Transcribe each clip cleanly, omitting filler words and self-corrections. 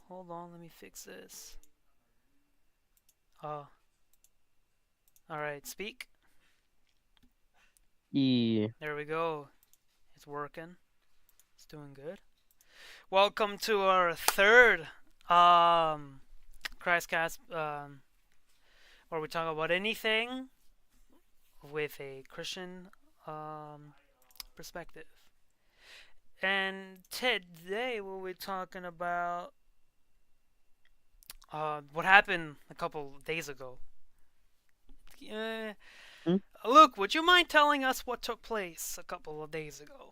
hold on. Let me fix this. Oh, all right. Speak. Yeah. There we go. It's working. It's doing good. Welcome to our third Christcast, where we talk about anything with a Christian perspective. And today we'll be talking about what happened a couple days ago. Uh, Hmm? Luke, would you mind telling us what took place a couple of days ago?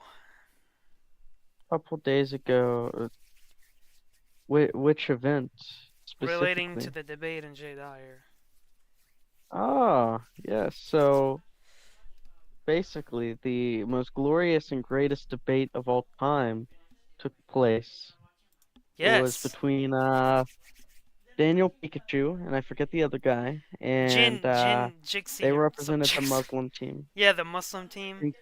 A couple days ago, which event Relating to specifically? the debate in J. Dyer. Ah, yes. So basically, the most glorious and greatest debate of all time took place. It was Yes. between Daniel Pikachu and I forget the other guy, and Jin they Jixie or some represented the Jixie. Muslim team. Yeah, the Muslim team.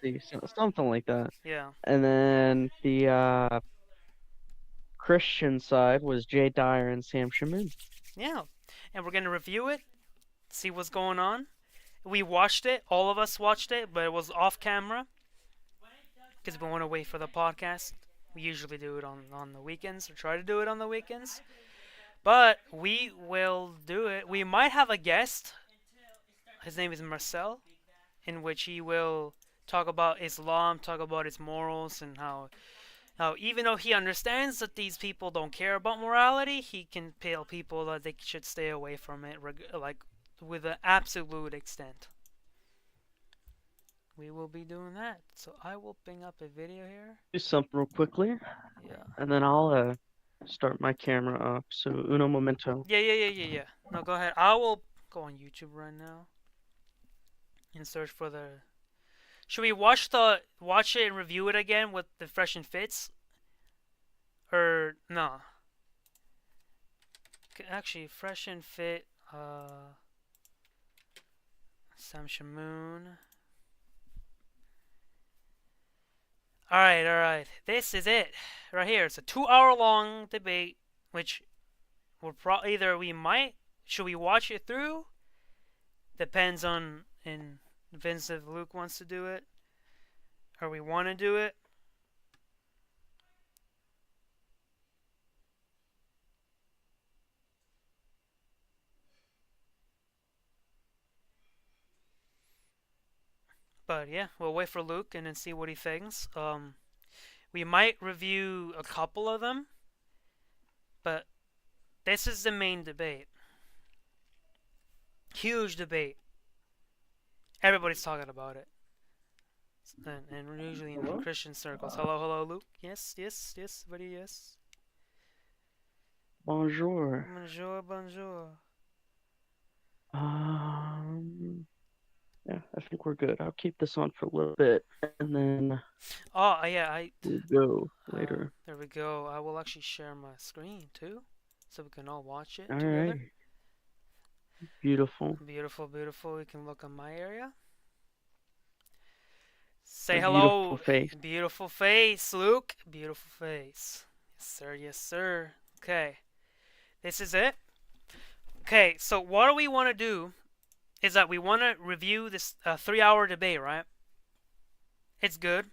Something like that. Yeah. And then the Christian side was Jay Dyer and Sam Shamoun. Yeah. And we're gonna review it, see what's going on. We watched it, all of us watched it, but it was off camera because we want to wait for the podcast. We usually do it on the weekends or try to do it on the weekends. But we will do it. We might have a guest. His name is Marcel, in which he will talk about Islam, talk about its morals, and how even though he understands that these people don't care about morality, he can tell people that they should stay away from it, like with an absolute extent. We will be doing that. So I will bring up a video here. Do something real quickly, Yeah. and then I'll start my camera up. So uno momento. Yeah. No, go ahead. I will go on YouTube right now and search for the. Should we watch it and review it again with the fresh and fits, or no? Actually, fresh and fit. Sam Shamoun. All right. This is it right here. It's a 2 hour long debate, which either we might should we watch it through. Depends on in Vince if Luke wants to do it or we want to do it. But yeah, we'll wait for Luke and then see what he thinks. We might review a couple of them, but this is the main debate. Huge debate. Everybody's talking about it. And usually in the Hello? Christian circles. Hello, Luke. Yes, buddy, yes. Bonjour. Bonjour. Yeah, I think we're good. I'll keep this on for a little bit, and then Oh, yeah, we'll go later. there we go. I will actually share my screen too, so we can all watch it All together. right. Beautiful. Beautiful. We can look at my area. Say A beautiful hello. face. Beautiful face, Luke. Beautiful face. Yes, sir. Okay. This is it. Okay, so what we want to do is that we want to review this 3 hour debate, right? It's good.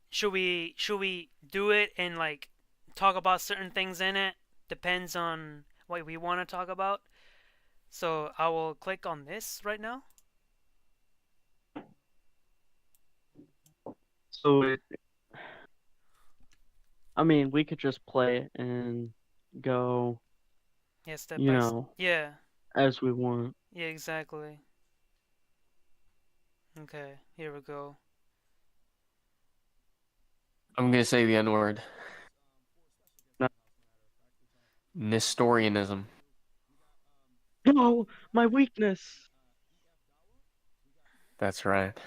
Should we do it and like talk about certain things in it? Depends on what we want to talk about. So I will click on this right now. So I mean, we could just play it and go, Yeah, step you by know, yeah. as we want. Yeah, exactly. Okay, here we go. I'm gonna say the N word. No, Nestorianism. no, my weakness. That's right.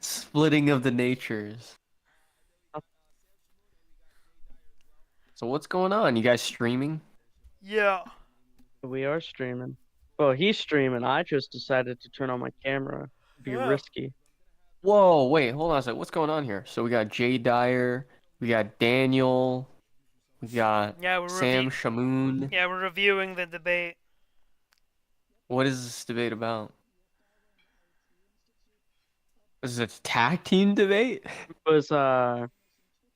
Splitting of the natures. So what's going on? You guys streaming? Yeah. We are streaming. Well, he's streaming. I just decided to turn on my camera. Be Yeah. risky. Whoa, wait, hold on a sec. What's going on here? So we got Jay Dyer We got Daniel. We got Yeah, Sam Shamoon. we're reviewing the debate. What is this debate about? Is it a tag team debate? It was Tawhid.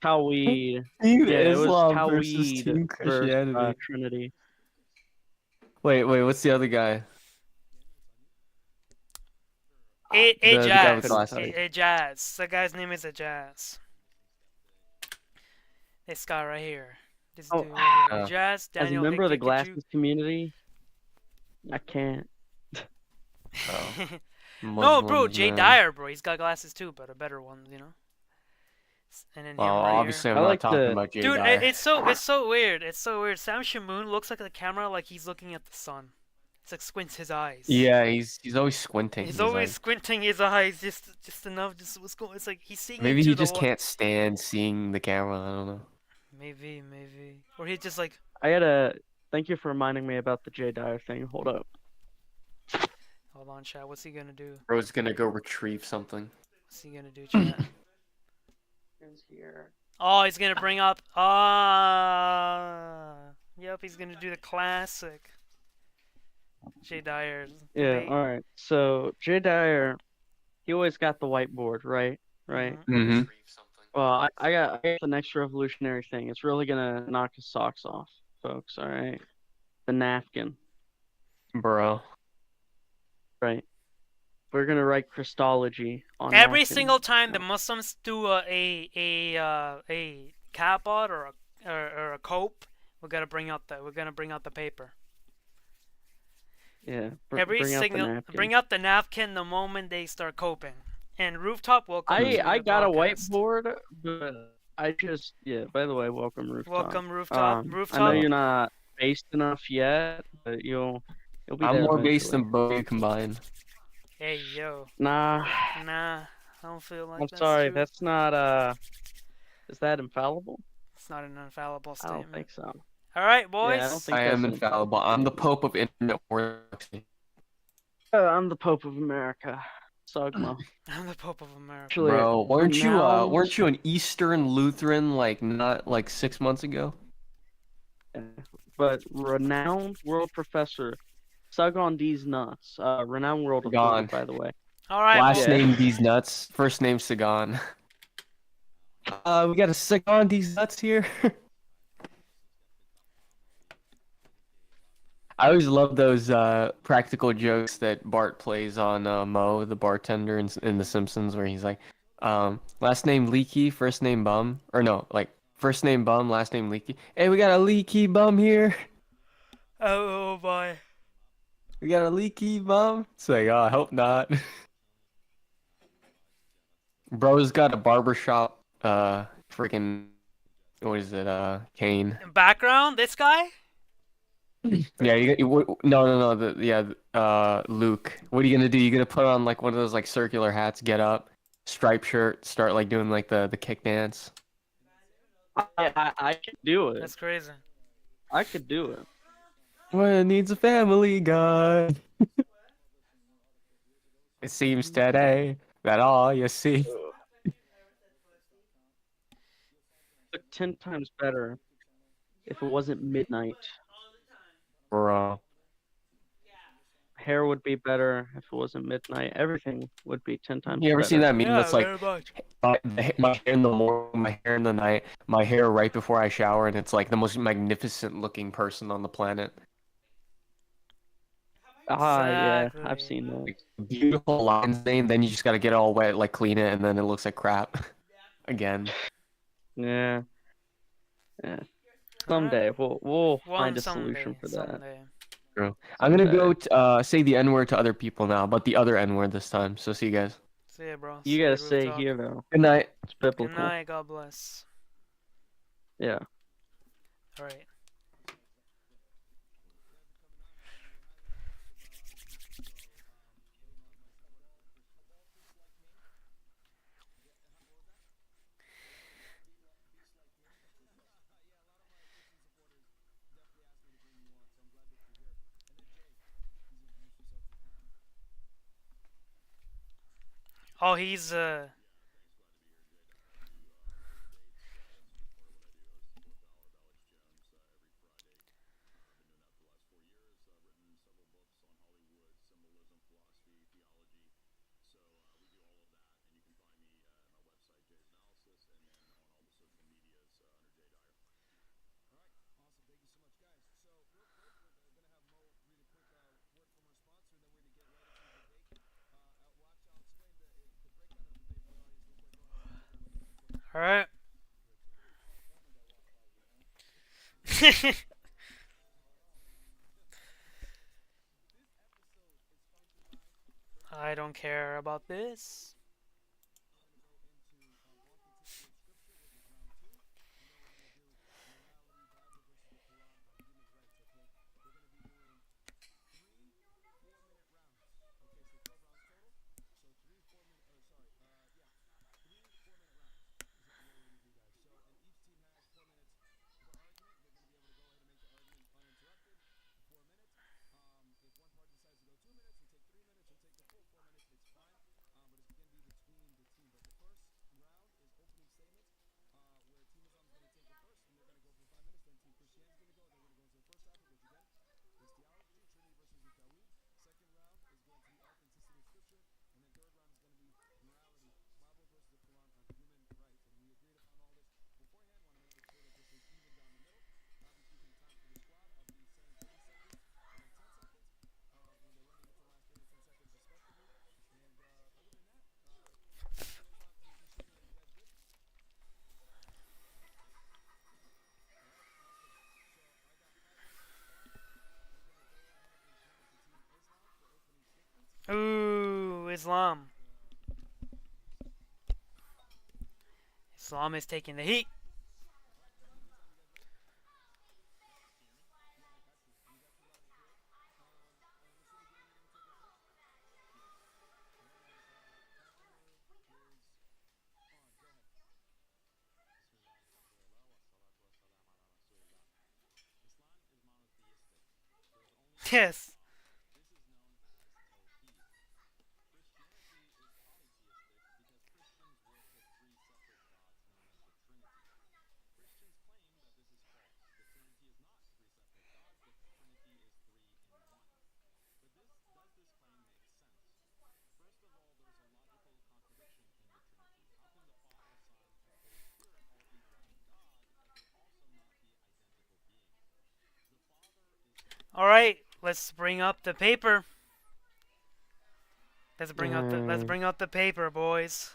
Team Yeah, it was Islam versus Tawhid Team versus Christianity. Trinity. Wait, what's the other guy? The guy with Jazz. Couldn't tell glasses. you. Jazz. The guy's name is Jazz. This guy right here. This Oh, dude right here. Oh, Jazz, as a Daniel, member of the could you? glasses community, I can't. oh. No, bro, Muslims, Jay man. Dyer, bro. He's got glasses too, but a better one, you know. And then Well, him right here. obviously I'm I not like talking the. about Jay Dude, Dyer. it's so weird. It's so weird. Sam Shamoon looks like the camera like he's looking at the sun. It's like squints his eyes. Yeah, he's always squinting. He's He's always like, squinting his eyes just enough. Just what's going. It's like he's seeing maybe into he the just can't stand seeing the camera. I don't know. Maybe. Or he's just like, I gotta. Thank you for reminding me about the Jay Dyer thing. Hold up. hold on, chat. What's he gonna do? Bro's gonna go retrieve something. What's he gonna do, chat? Oh, he's gonna bring up. Yep, he's gonna do the classic. Jay Dyer. Yeah. debate. All right. So Jay Dyer, he always got the whiteboard, right? Right. Mhm. Mm-hmm. Well, I got the next revolutionary thing. It's really gonna knock his socks off, folks. All right. The napkin, Bro. right? We're gonna write Christology on Every napkin. single time the Muslims do a kapot or a cope, we're gonna bring out the paper. Yeah. Every Bring out the single napkin. bring out the napkin the moment they start coping. And rooftop, welcome to I the got a podcast. whiteboard, but I just By the way, welcome rooftop. Welcome rooftop. I know Rooftop. you're not based enough yet, but you'll be I'm there more eventually. based than both of you combined. Hey yo. Nah, Nah, I don't feel like I'm that's sorry. true. That's not. Is that infallible? It's not an infallible I statement. don't think so. All right, boys. Yeah, I don't think I that's am an infallible. I'm the Pope of Internet Orthodoxy. I'm the Pope of America. Sogma. I'm the Pope of America. Actually, Bro, renowned- weren't you an Eastern Lutheran like not like 6 months ago? but renowned world professor, sug on these nuts. Renowned world Gone. authority, by the way. All right, Last well, Yeah. name these nuts. First name Sagan. We got a Sagan these nuts here. I always love those practical jokes that Bart plays on Mo, the bartender in The Simpsons, where he's like, last name Leaky, first name Bum, or no, like first name Bum, last name Leaky. Hey, we got a leaky bum here. oh boy. We got a leaky bum. It's like, oh, I hope not. Bro's got a barbershop, freaking, what is it, cane. Background, this guy? Yeah, Luke. What are you gonna do? You gonna put on like one of those like circular hats, get up, striped shirt, start like doing like the kick dance? I could do it. That's crazy. I could do it. Well, it needs a family guy. It seems today that all you see. Look 10 times better if it wasn't midnight. Bro. Hair would be better if it wasn't midnight. Everything would be 10 times You ever better. seen that meme Yeah, that's like very much. my hair in the morning, my hair in the night, my hair right before I shower, and it's like the most magnificent looking person on the planet. Yeah, I've Exactly. seen that. Like, beautiful lines name, then you just gotta get it all wet, like clean it, and then it looks like crap. Again. Yeah. Someday we'll find a someday, solution for that. someday. True. I'm gonna go say the N word to other people now, but the other N word this time. So see you guys. See ya, bro. You See gotta ya, stay rooftop. here though. Good night. It's biblical. Good night. God bless. Yeah. All right. Oh, he's All right. I don't care about this. Ooh, Islam. Islam is taking the heat. Yes. All right. Let's bring up the paper. Let's Uh, bring up the paper, boys.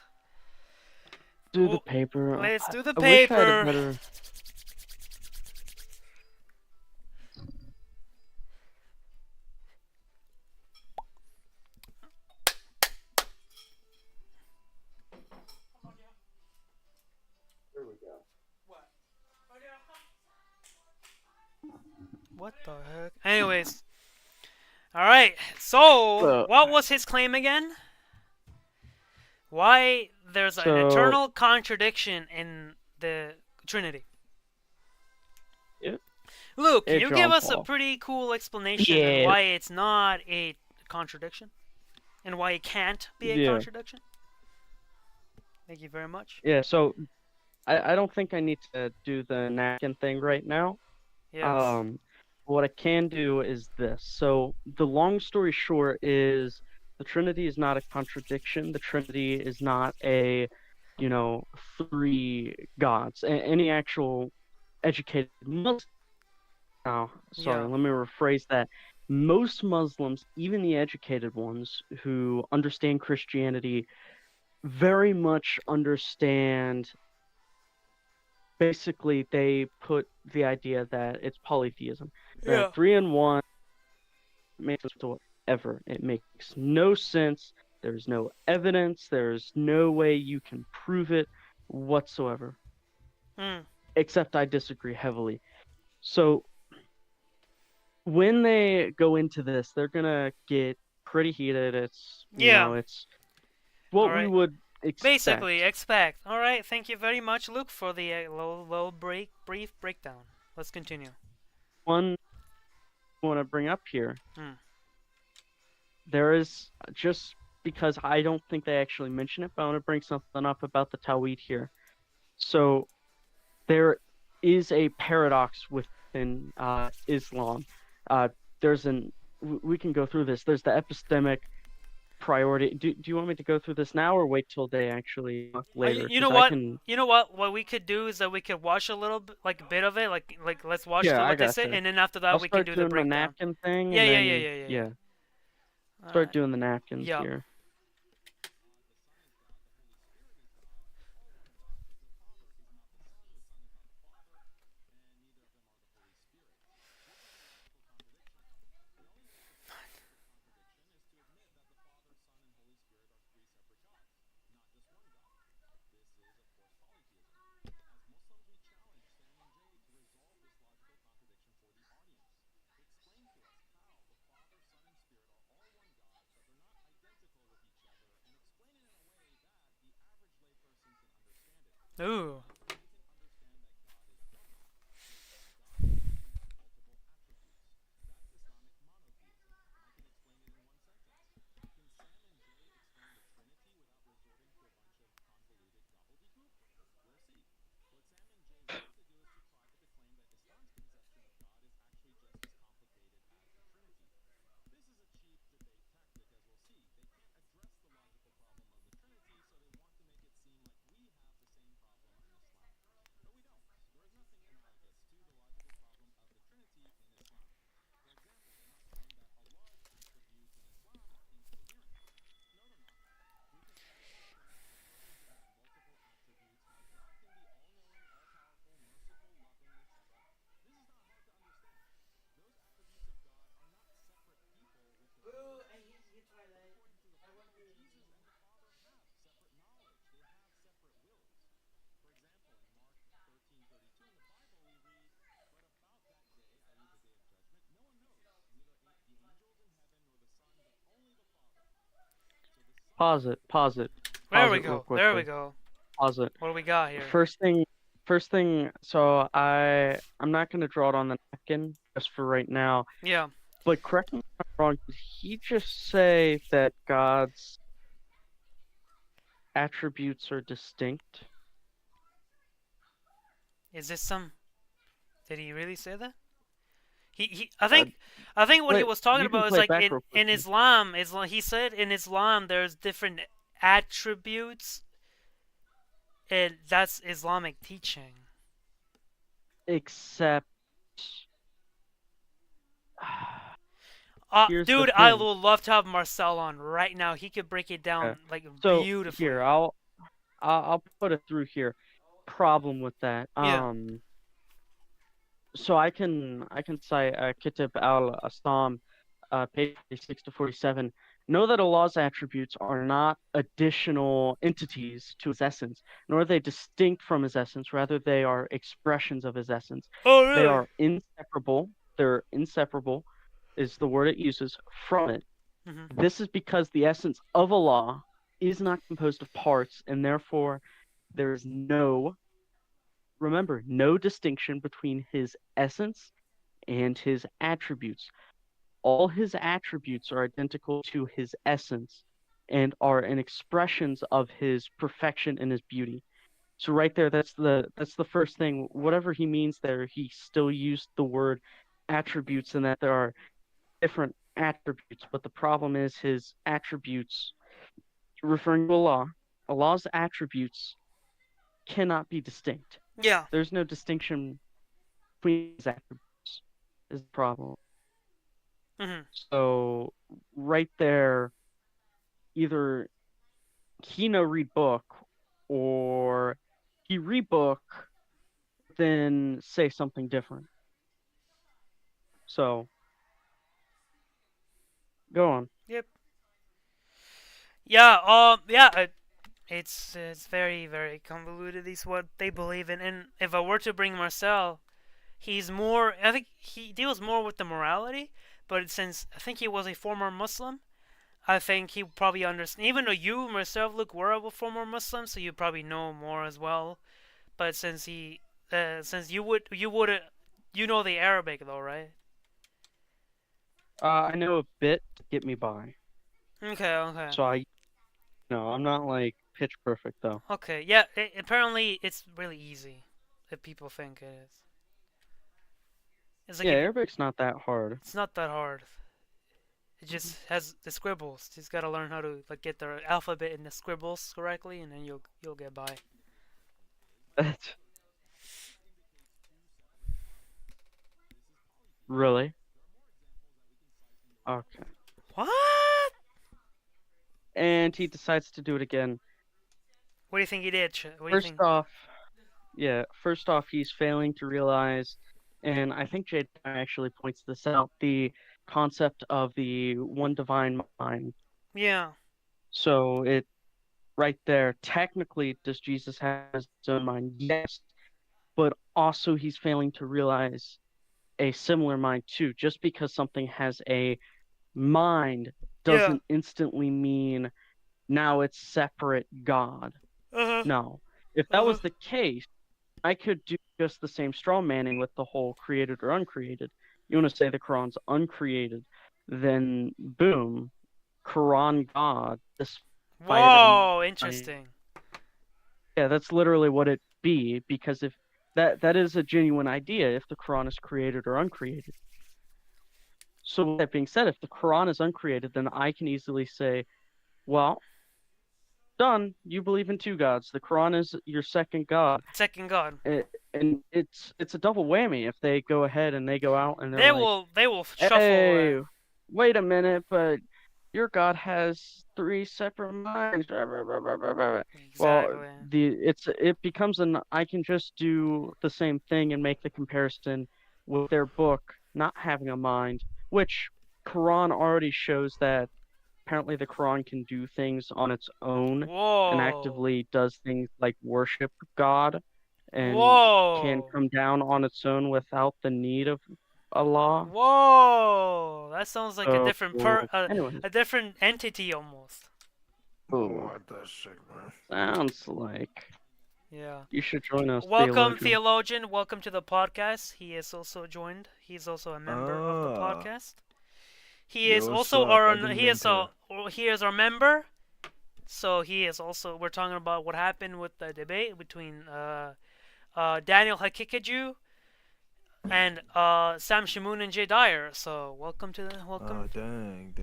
do the Ooh, paper. let's do the I wish I had a paper. better. What the heck? Anyways, all right. So, So, what was his claim again? Why there's an so eternal contradiction in the Trinity? yeah, Luke, can hey you give John us a Paul. pretty cool explanation on Yeah, why it's not a contradiction and why it can't be a yeah, contradiction? Thank you very much. yeah. So I don't think I need to do the napkin thing right now. Yes. Um, what I can do is this. So the long story short is the Trinity is not a contradiction. The Trinity is not a, you know, three gods. Any actual educated Muslim. Oh, sorry, Yeah. let me rephrase that. Most Muslims, even the educated ones who understand Christianity, very much understand. Basically, they put the idea that it's polytheism, that Yeah. three in one makes sense whatsoever. It makes no sense. There's no evidence. There's no way you can prove it whatsoever. Mm. Except I disagree heavily. So when they go into this, they're gonna get pretty heated. Yeah. It's All what we right. would Basically, expect. expect. All right. Thank you very much, Luke, for the brief breakdown. Let's continue. One I want to bring up here, Mm. there is just because I don't think they actually mention it, but I want to bring something up about the Tawhid here. So there is a paradox within Islam. Uh, we can go through this. There's the epistemic priority. Do you want me to go through this now or wait till they actually later? You know Because I what? can. You know what? What we could do is that we could watch a little bit, like a bit of it, like let's watch Yeah, through I what they say, gotcha. and then after that I'll we can start do the doing the breakdown. napkin thing Yeah, and yeah, yeah, then yeah, yeah, yeah. yeah, All start right. doing the napkins Yeah. here. Ooh. Pause it, There pause we it real go. There we quickly. go. Pause it. What do we got here? First thing, first thing. So I'm not gonna draw it on the napkin just for right now. Yeah. But correct me if I'm wrong. Did he just say that God's attributes are distinct? Is this some? Did he really say that? He. I Uh, think. I think what he Play. was talking You can about is play it like back real in quickly. Islam. Islam. He said in Islam there's different attributes, and that's Islamic teaching. Except, here's the Dude, I thing. would love to have Marcel on right now. He could break it Okay. down like So here, beautifully. I'll put it through here. Problem with that. Yeah. So I can cite Kitab al-Asam, page 46 to 47. Know that Allah's attributes are not additional entities to his essence, nor are they distinct from his essence. Rather, they are expressions of his essence. Oh, They really? are inseparable. They're inseparable, is the word it uses, from it. Mhm. This is because the essence of Allah is not composed of parts, and therefore there is remember, no distinction between his essence and his attributes. All his attributes are identical to his essence and are an expressions of his perfection and his beauty. So right there, that's the first thing. Whatever he means there, he still used the word attributes and that there are different attributes, but the problem is his attributes, referring to Allah, Allah's attributes cannot be distinct. Yeah. There's no distinction between his attributes is the problem. Mhm. So right there, either he no read book or he read book, then say something different. So go on. Yep. Yeah. Yeah. It's very very convoluted. Is what they believe in. And if I were to bring Marcel, he's more. I think he deals more with the morality. But since I think he was a former Muslim, I think he probably understands. Even though you myself look were a former Muslim, so you probably know more as well. But since you know the Arabic though, right? I know a bit to get me by. Okay, okay, So I'm not like pitch perfect though. okay. Yeah, apparently it's really easy. If people think it is, it's like Yeah, if Arabic's not that hard. it's not that hard. It just has the scribbles. Just gotta learn how to like get the alphabet and the scribbles correctly, and then you'll get by. That's really okay. What? And he decides to do it again. What do you think he did? What do you First think? off, yeah, first off, he's failing to realize, and I think Jade actually points this out, the concept of the one divine mind. Yeah, So it right there, technically, does Jesus have his own mind? Yes, but also he's failing to realize a similar mind too. Just because something has a mind yeah. doesn't instantly mean now it's separate God. Uh huh. No. If that Uh-huh. was the case, I could do just the same straw manning with the whole created or uncreated. You want to say the Quran's uncreated, then boom, Quran God, despite Whoa, everybody. interesting. Yeah, that's literally what it be, because if that is a genuine idea if the Quran is created or uncreated. So with that being said, if the Quran is uncreated, then I can easily say, well, done, you believe in two gods. The Quran is your second god. Second God. And it's a double whammy if they go ahead and they go out and they're They like, will. They will shuffle. hey, wait a minute, but your God has three separate minds. Well, Exactly. it becomes an I can just do the same thing and make the comparison with their book not having a mind, which Quran already shows that apparently the Quran can do things on its own and Whoa. actively does things like worship God and can Whoa. come down on its own without the need of Allah. Whoa. That sounds like a So, different anyways, a different entity almost. What the shit, man? sounds like Yeah. you should join us, Welcome, theologian. theologian. Welcome to the podcast. He is also joined. He's also a member of the Ah, podcast. He is yo, what's also up? I our didn't he mean is to. he is our member. So he is also we're talking about what happened with the debate between Daniel Hakikaju and Sam Shmoun and Jay Dyer. So welcome to the welcome. Oh, dang.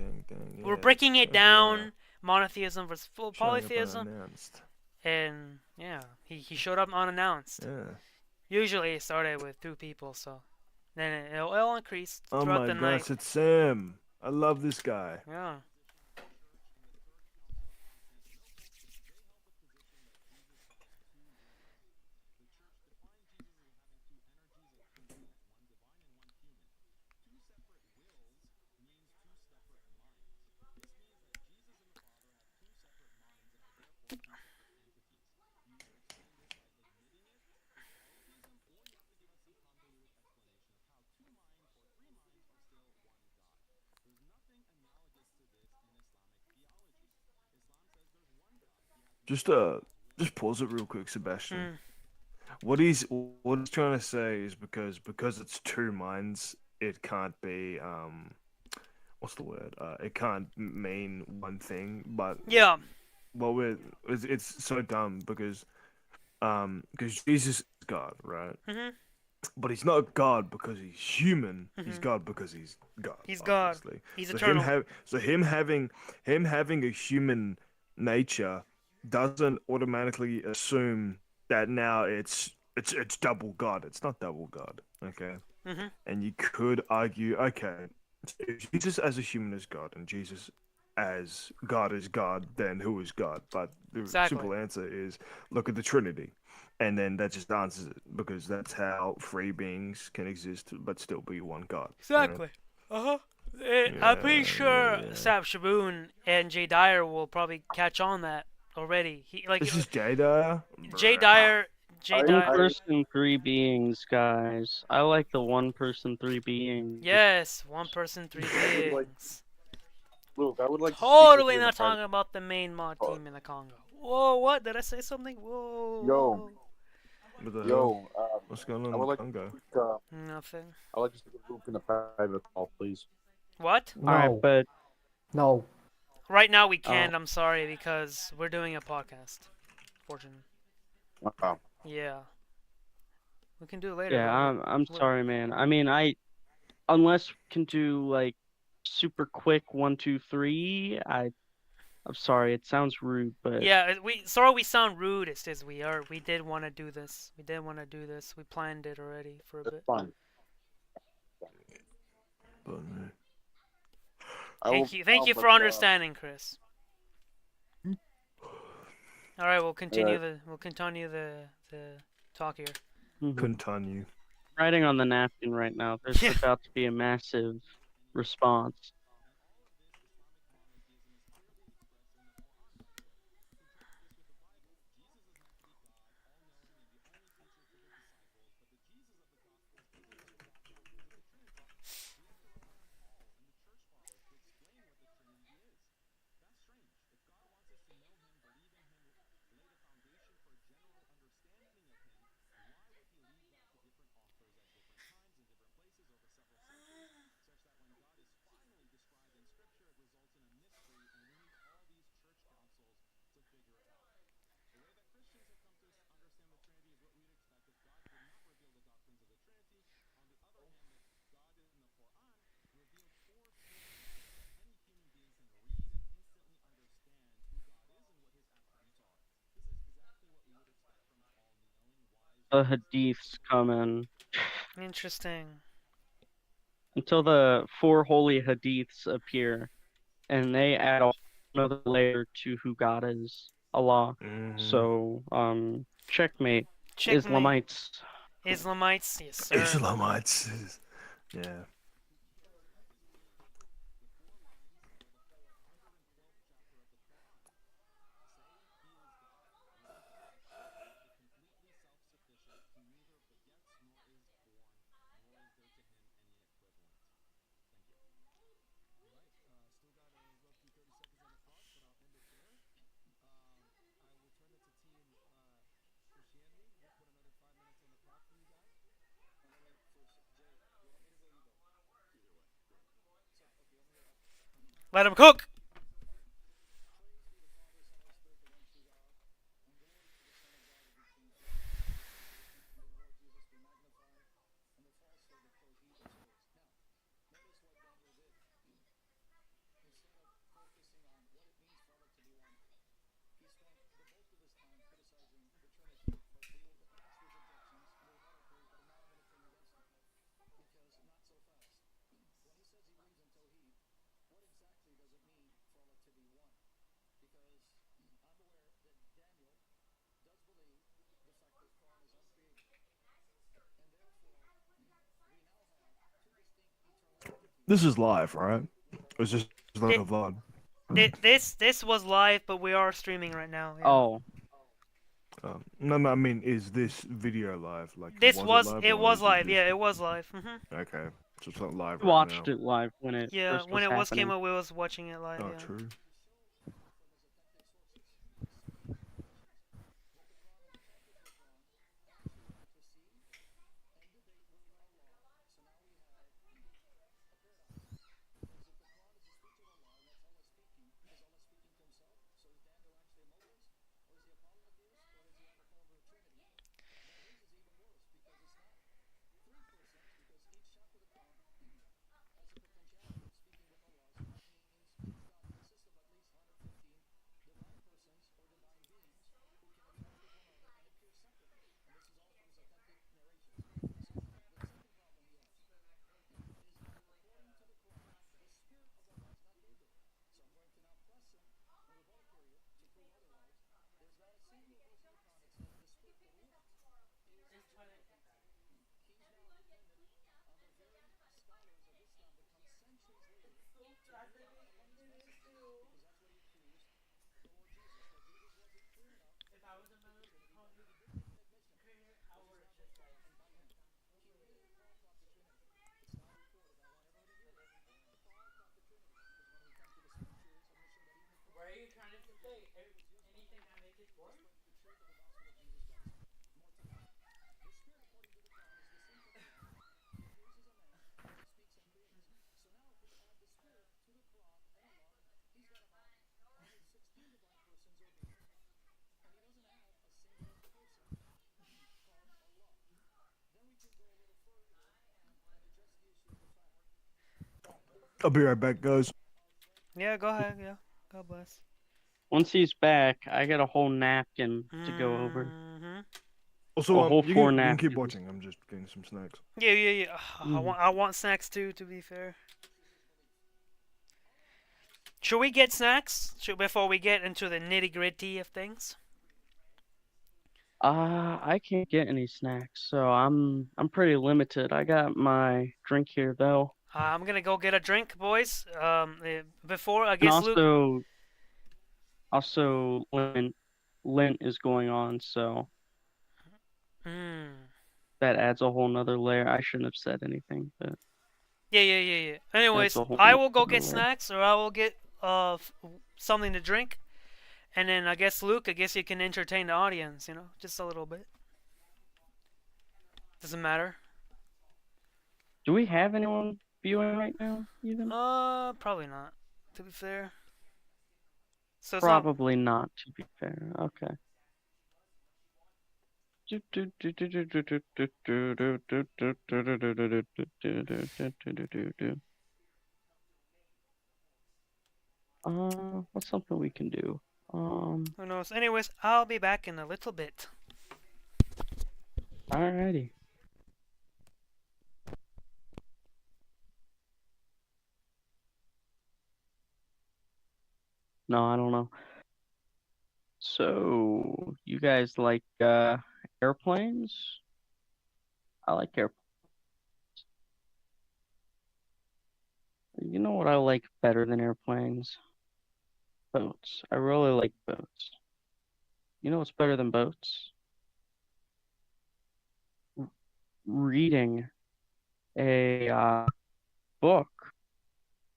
We're Yeah, breaking it thanks for down, monotheism versus full showing up polytheism, unannounced. and yeah, he showed up unannounced. Yeah. Usually it started with two people, so then it'll increase Oh throughout my the night. gosh, it's Sam. I love this guy. Yeah. Just just pause it real quick, Sebastian. Mm. What he's trying to say is because it's two minds, it can't be what's the word? It can't mean one thing, but Yeah. well, it's so dumb because Jesus is God, right? Mhm. But he's not God because he's human. He's Mhm. God because he's God, He's God. obviously. He's So eternal. him having a human nature doesn't automatically assume that now it's double God. It's not double God. Okay. Mhm. And you could argue, okay, if Jesus as a human is God and Jesus as God is God, then who is God? But the Exactly. simple answer is look at the Trinity. And then that just answers it because that's how three beings can exist but still be one God. You know? Exactly. Uh huh. I'm pretty sure Yeah. Sam Shaboon and Jay Dyer will probably catch on that already. He like This is Jada. Jay Bruh. Dyer. Jay One Dyer. person, three beings, guys. I like the one person, three beings. Yes, one person, three would like, beings. Luke, I would like to speak with Totally you in a not private talking about the main mod talk. team in the Congo. Whoa, what? Did I say something? Whoa. Yo, What the hell? yo, What's going on I would in like Congo? Nothing. I would like to speak with Luke in a private call, please. What? All right, No, but no. Right now we Oh. can't. I'm sorry because we're doing a podcast. Fortunately. Wow. Yeah. We can do it later. yeah, I'm what- sorry, man. I mean, unless we can do like super quick 1, 2, 3. I'm sorry, it sounds rude, but Yeah, we sound rude. It's just we did want to do this. We did want to do this. We planned it already for a That's bit. fine. But, Thank you for understanding, Chris. All right, we'll continue the talk here. Mhm. continue. Writing on the napkin right now. There's Yeah. about to be a massive response. the hadiths come in. Interesting. Until the four holy hadiths appear, and they add another layer to who God is, Allah. So, checkmate, Checkmate. Islamites. Islamites, yes sir. Islamites. Yeah. Let him cook. This is live, right? Or is this like It, a VOD? this was live, but we are streaming right now. Yeah. Oh, No, I mean, is this video live? Like, This was was live it or was is live. just... Yeah, it was live. Okay, so it's not live I right watched now. it live when it Yeah, first when was it was came happening. out, we was watching it live. Oh, Yeah. true. I'll be right back, guys. Yeah, go ahead. Yeah, God bless. Once he's back, I got a whole napkin to go over. Mm-hmm. Also, A whole you four can keep napkins. watching. I'm just getting some snacks. Yeah, yeah, yeah. Mm. I want snacks too. To be fair. Should we get snacks before we get into the nitty gritty of things? I can't get any snacks, so I'm pretty limited. I got my drink here though. I'm gonna go get a drink, boys. Before I And guess Luke. also Lent is going on, so Hmm. that adds a whole nother layer. I shouldn't have said anything, but Yeah, yeah, yeah, yeah. that's Anyways, a whole I will go nother get layer. snacks, or I will get something to drink, and then I guess Luke, I guess you can entertain the audience, you know, just a little bit. Doesn't matter. Do we have anyone viewing right now, even? Probably not. To be fair. So it's not. Probably not, to be fair. Okay. What's something we can do? Who knows? Anyways, I'll be back in a little bit. Alrighty. No, I don't know. So, you guys like airplanes? I like airplanes. You know what I like better than airplanes? Boats. I really like boats. You know what's better than boats? Reading a book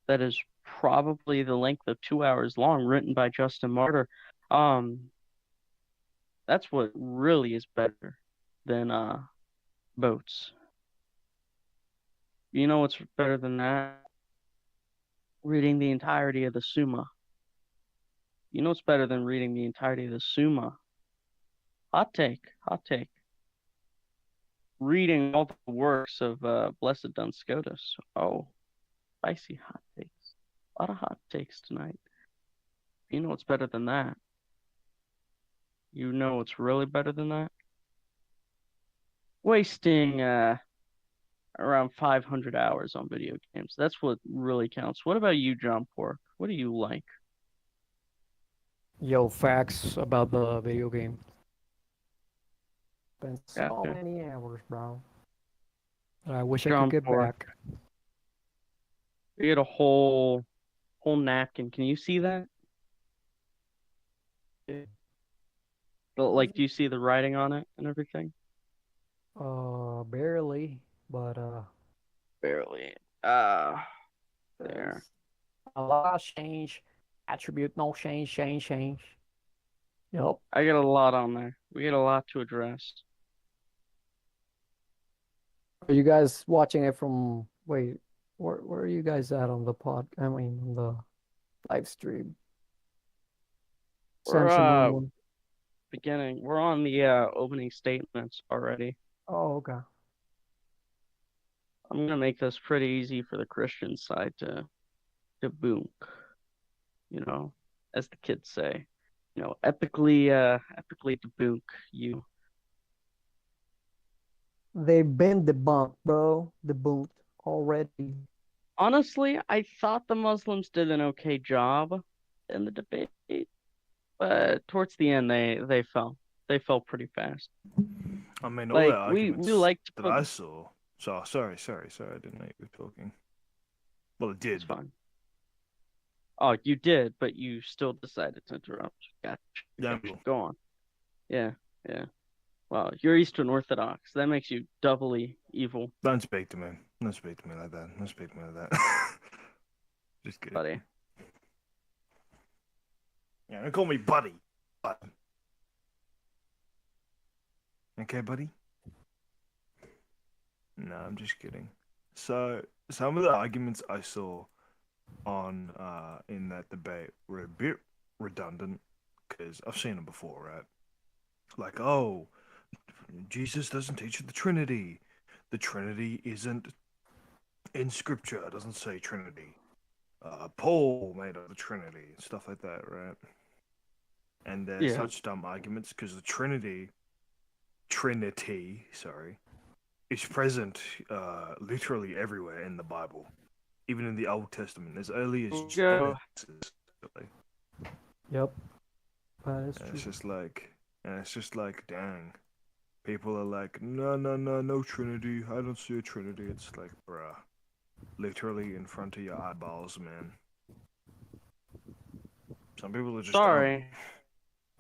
that is probably the length of 2 hours long, written by Justin Martyr. Um, that's what really is better than boats. You know what's better than that? Reading the entirety of the Summa. You know what's better than reading the entirety of the Summa? Hot take, hot take. Reading all the works of Blessed Duns Scotus. Oh, spicy hot takes. A lot of hot takes tonight. You know what's better than that? You know what's really better than that? Wasting around 500 hours on video games. That's what really counts. What about you, John Pork? What do you like? Yo, facts about the video game. Spent so Gotcha. many hours, bro. I wish I John could get Pork. back. We get a whole napkin. Can you see that? Like, do you see the writing on it and everything? Barely, but Barely. There. a lot change. Attribute no change, change. Yup. I get a lot on there. We get a lot to address. Are you guys watching it from? Wait, where are you guys at on the pod? I mean, on the live stream. We're Shmoun. beginning. We're on the opening statements already. Oh, okay. I'm gonna make this pretty easy for the Christian side to boom. You know, as the kids say. You know, epically debunk you. They've been debunked, bro. Debunked already. Honestly, I thought the Muslims did an okay job in the debate, but towards the end they fell. They fell pretty fast. I mean, all the Like we arguments like to that put. I saw. So sorry. I didn't know you were talking. Well, it did. It's fine. Oh, you did, but you still decided to interrupt. Gotcha. Yeah, Gotcha. Go on. Yeah, yeah. Well, you're Eastern Orthodox. That makes you doubly evil, don't speak to me. Don't speak to me like that. Don't speak to me like that. Just kidding. buddy. Yeah, don't call me buddy. Okay, buddy? No, I'm just kidding. So some of the arguments I saw on in that debate were a bit redundant because I've seen them before, right? Like, oh, Jesus doesn't teach the Trinity. The Trinity isn't in Scripture. It doesn't say Trinity. Paul made up the Trinity and stuff like that, right? And they're Yeah. such dumb arguments because the Trinity, sorry, is present literally everywhere in the Bible, even in the Old Testament, as early as Go. Genesis. Really. Yep. That is And true. it's just like, dang. People are like, no Trinity. I don't see a Trinity. It's like, bruh, literally in front of your eyeballs, man. Some people are just Sorry.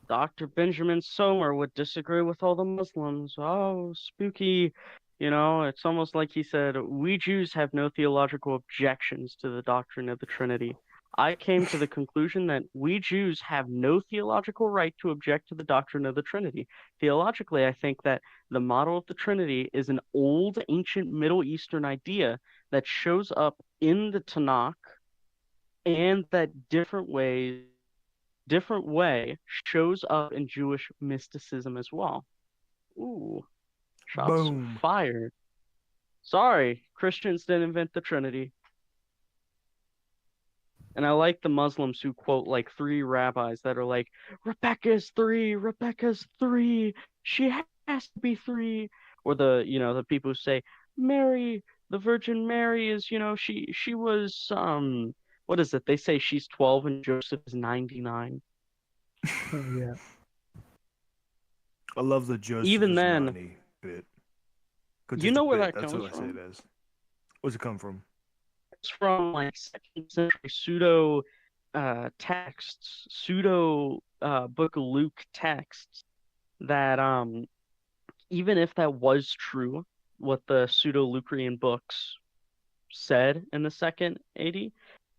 Dr. Benjamin Somer would disagree with all the Muslims. Oh, spooky. You know, it's almost like he said, we Jews have no theological objections to the doctrine of the Trinity. I came to the conclusion that we Jews have no theological right to object to the doctrine of the Trinity. Theologically, I think that the model of the Trinity is an old, ancient Middle Eastern idea that shows up in the Tanakh and that different way shows up in Jewish mysticism as well. Ooh, shots Boom. fired. Sorry, Christians didn't invent the Trinity. And I like the Muslims who quote like 3 rabbis that are like, Rebecca's 3, she has to be 3. or the people who say Mary, the Virgin Mary is, she was what is it? They say she's 12 and Joseph is 99. Oh, yeah. I love the Joseph Even is then, 90 bit. 'Cause you it's a know where bit, that that's comes what I say it from? as. Where's it come from? It's from like second century pseudo texts, pseudo Book of Luke texts that even if that was true, what the pseudo Lucrian books said in the second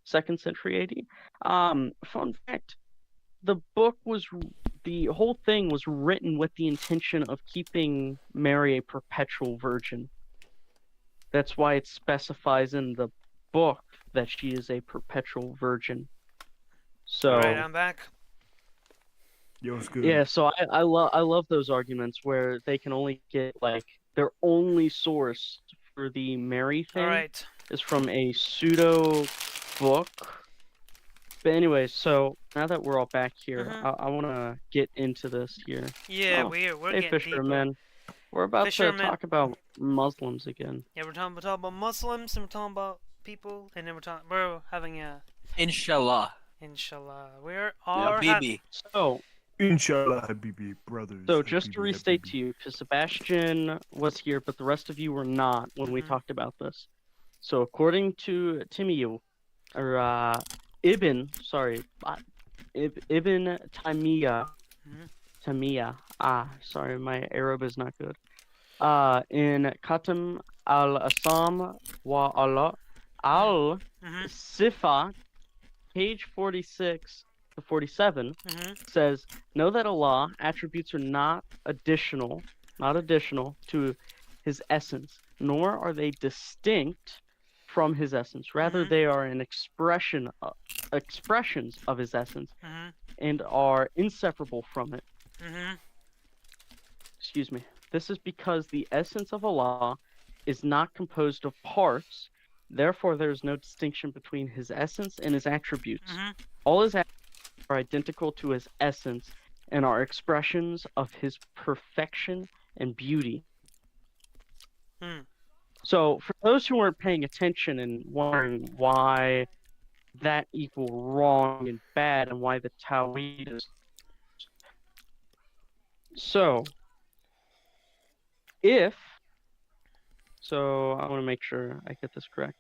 century AD. Fun fact, the whole thing was written with the intention of keeping Mary a perpetual virgin. That's why it specifies in the book that she is a perpetual virgin. Alright, So I'm back. Yo, it's good. yeah, so I love those arguments where they can only get like their only source for the Mary thing Alright. is from a pseudo book. But anyway, so now that we're all back here, Mhm. I want to get into this here. Yeah, Oh, we're hey getting deeper. fisherman, we're about to Fisherman. talk about Muslims again. Yeah, we're talking about Muslims, and we're talking about people, and then we're having a Inshallah. inshallah. We Yeah, are Bibi. So, Inshallah, Habibi, brothers. just to Habibi, restate Habibi. to you, because Sebastian was here, but the rest of you were not when we Mhm. talked about this. So, according to Timiyu, or Ibn Taymiyyah, Mhm. sorry, my Arab is not good. In Khatam al-Asam wa Mhm. al-Sifa, page 46 to 47, Mhm. says, know that Allah attributes are not additional to his essence, nor are they distinct from his essence. Rather, Mhm. they are an expressions of his essence Mhm. and are inseparable from it. Mhm. Excuse me. This is because the essence of Allah is not composed of parts. Therefore, there is no distinction between his essence and his attributes. Mhm. All his attributes are identical to his essence and are expressions of his perfection and beauty. Hmm. So, for those who weren't paying attention and wondering why that equal wrong and bad and why the Tawhid is so, if so, I want to make sure I get this correct.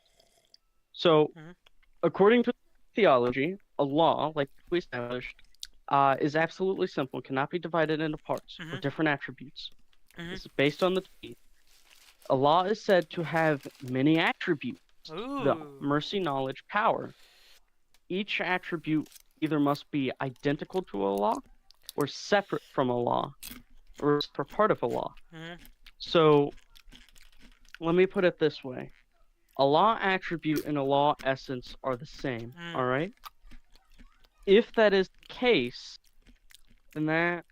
So, Mhm. according to theology, a law, like we established, is absolutely simple, cannot be divided into parts or Mhm. different attributes. Mhm. This is based on the Tawhid. A law is said to have many attributes: the Ooh. mercy, knowledge, power. Each attribute either must be identical to a law or separate from a law or for part of a law. Mhm. So let me put it this way. A law attribute and a law essence are the same, all right? If that is the case, then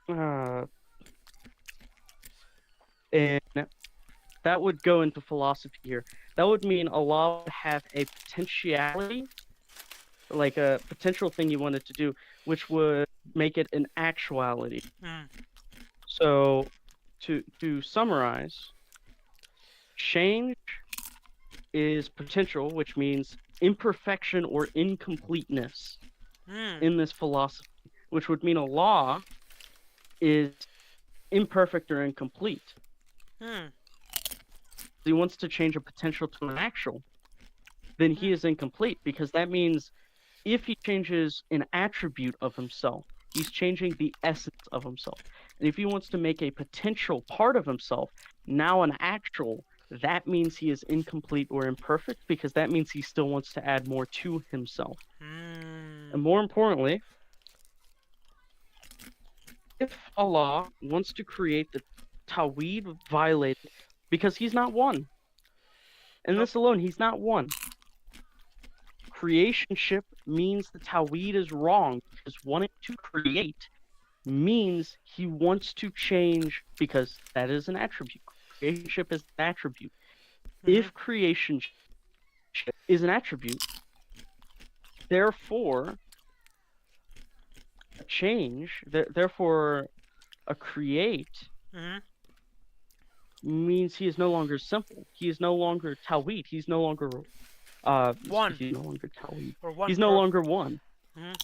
uh, and that would go into philosophy here. That would mean a law would have a potentiality, like a potential thing you wanted to do, which would make it an actuality. Mhm. So, to summarize, change is potential, which means imperfection or incompleteness Mhm. in this philosophy, which would mean a law is imperfect or incomplete. Mhm. He wants to change a potential to an actual, then he is incomplete, because that means if he changes an attribute of himself, he's changing the essence of himself. And if he wants to make a potential part of himself now an actual, that means he is incomplete or imperfect, because that means he still wants to add more to himself. And more importantly, if Allah wants to create the Tawhid violated, because he's not one. And Nope. this alone, he's not one. Creationship means the Tawhid is wrong, because wanting to create means he wants to change, because that is an attribute. Creationship is an attribute. If creationship is an attribute, therefore a change, therefore a create, Mhm. means he is no longer simple. He is no longer Tawhid. He's no longer One he's no longer Tawhid. or one He's no per. longer one. Mhm.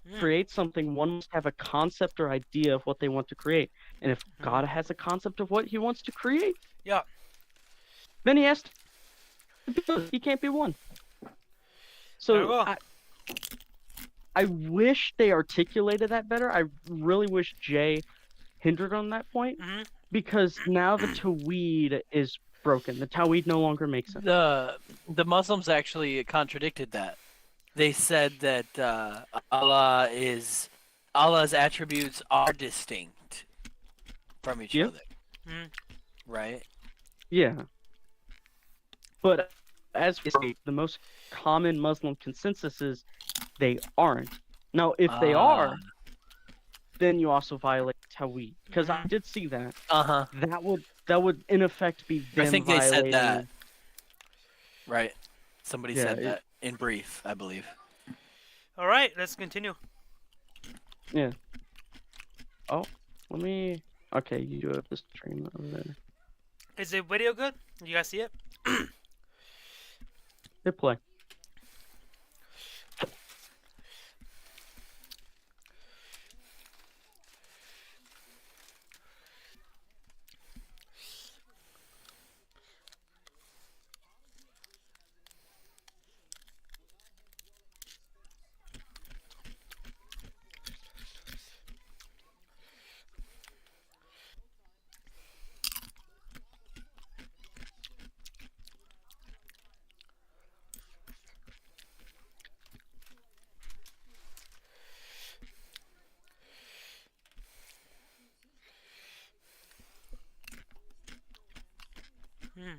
Mhm. Create something, one must have a concept or idea of what they want to create. And if God has a concept of what he wants to create, Yeah. then he has to be both. He can't be one. There we So go. I wish they articulated that better. I really wish Jay hindered on that point Mhm. because now the Tawhid is broken. The Tawhid no longer makes sense. The Muslims actually contradicted that. They said that Allah's attributes are distinct from each Yeah. other, Mhm. right? Yeah. But as we say, the most common Muslim consensus is they aren't. Now, if they are, then you also violate Tawhid. Because I did see that. Uh-huh. That would in effect be them I think they said violating. that. Right. Somebody Yeah, said that in brief, I believe. All right, let's continue. Yeah. Oh, let me. Okay, you do have the stream over there. Is the video good? You guys see it? Hit play. Hmm.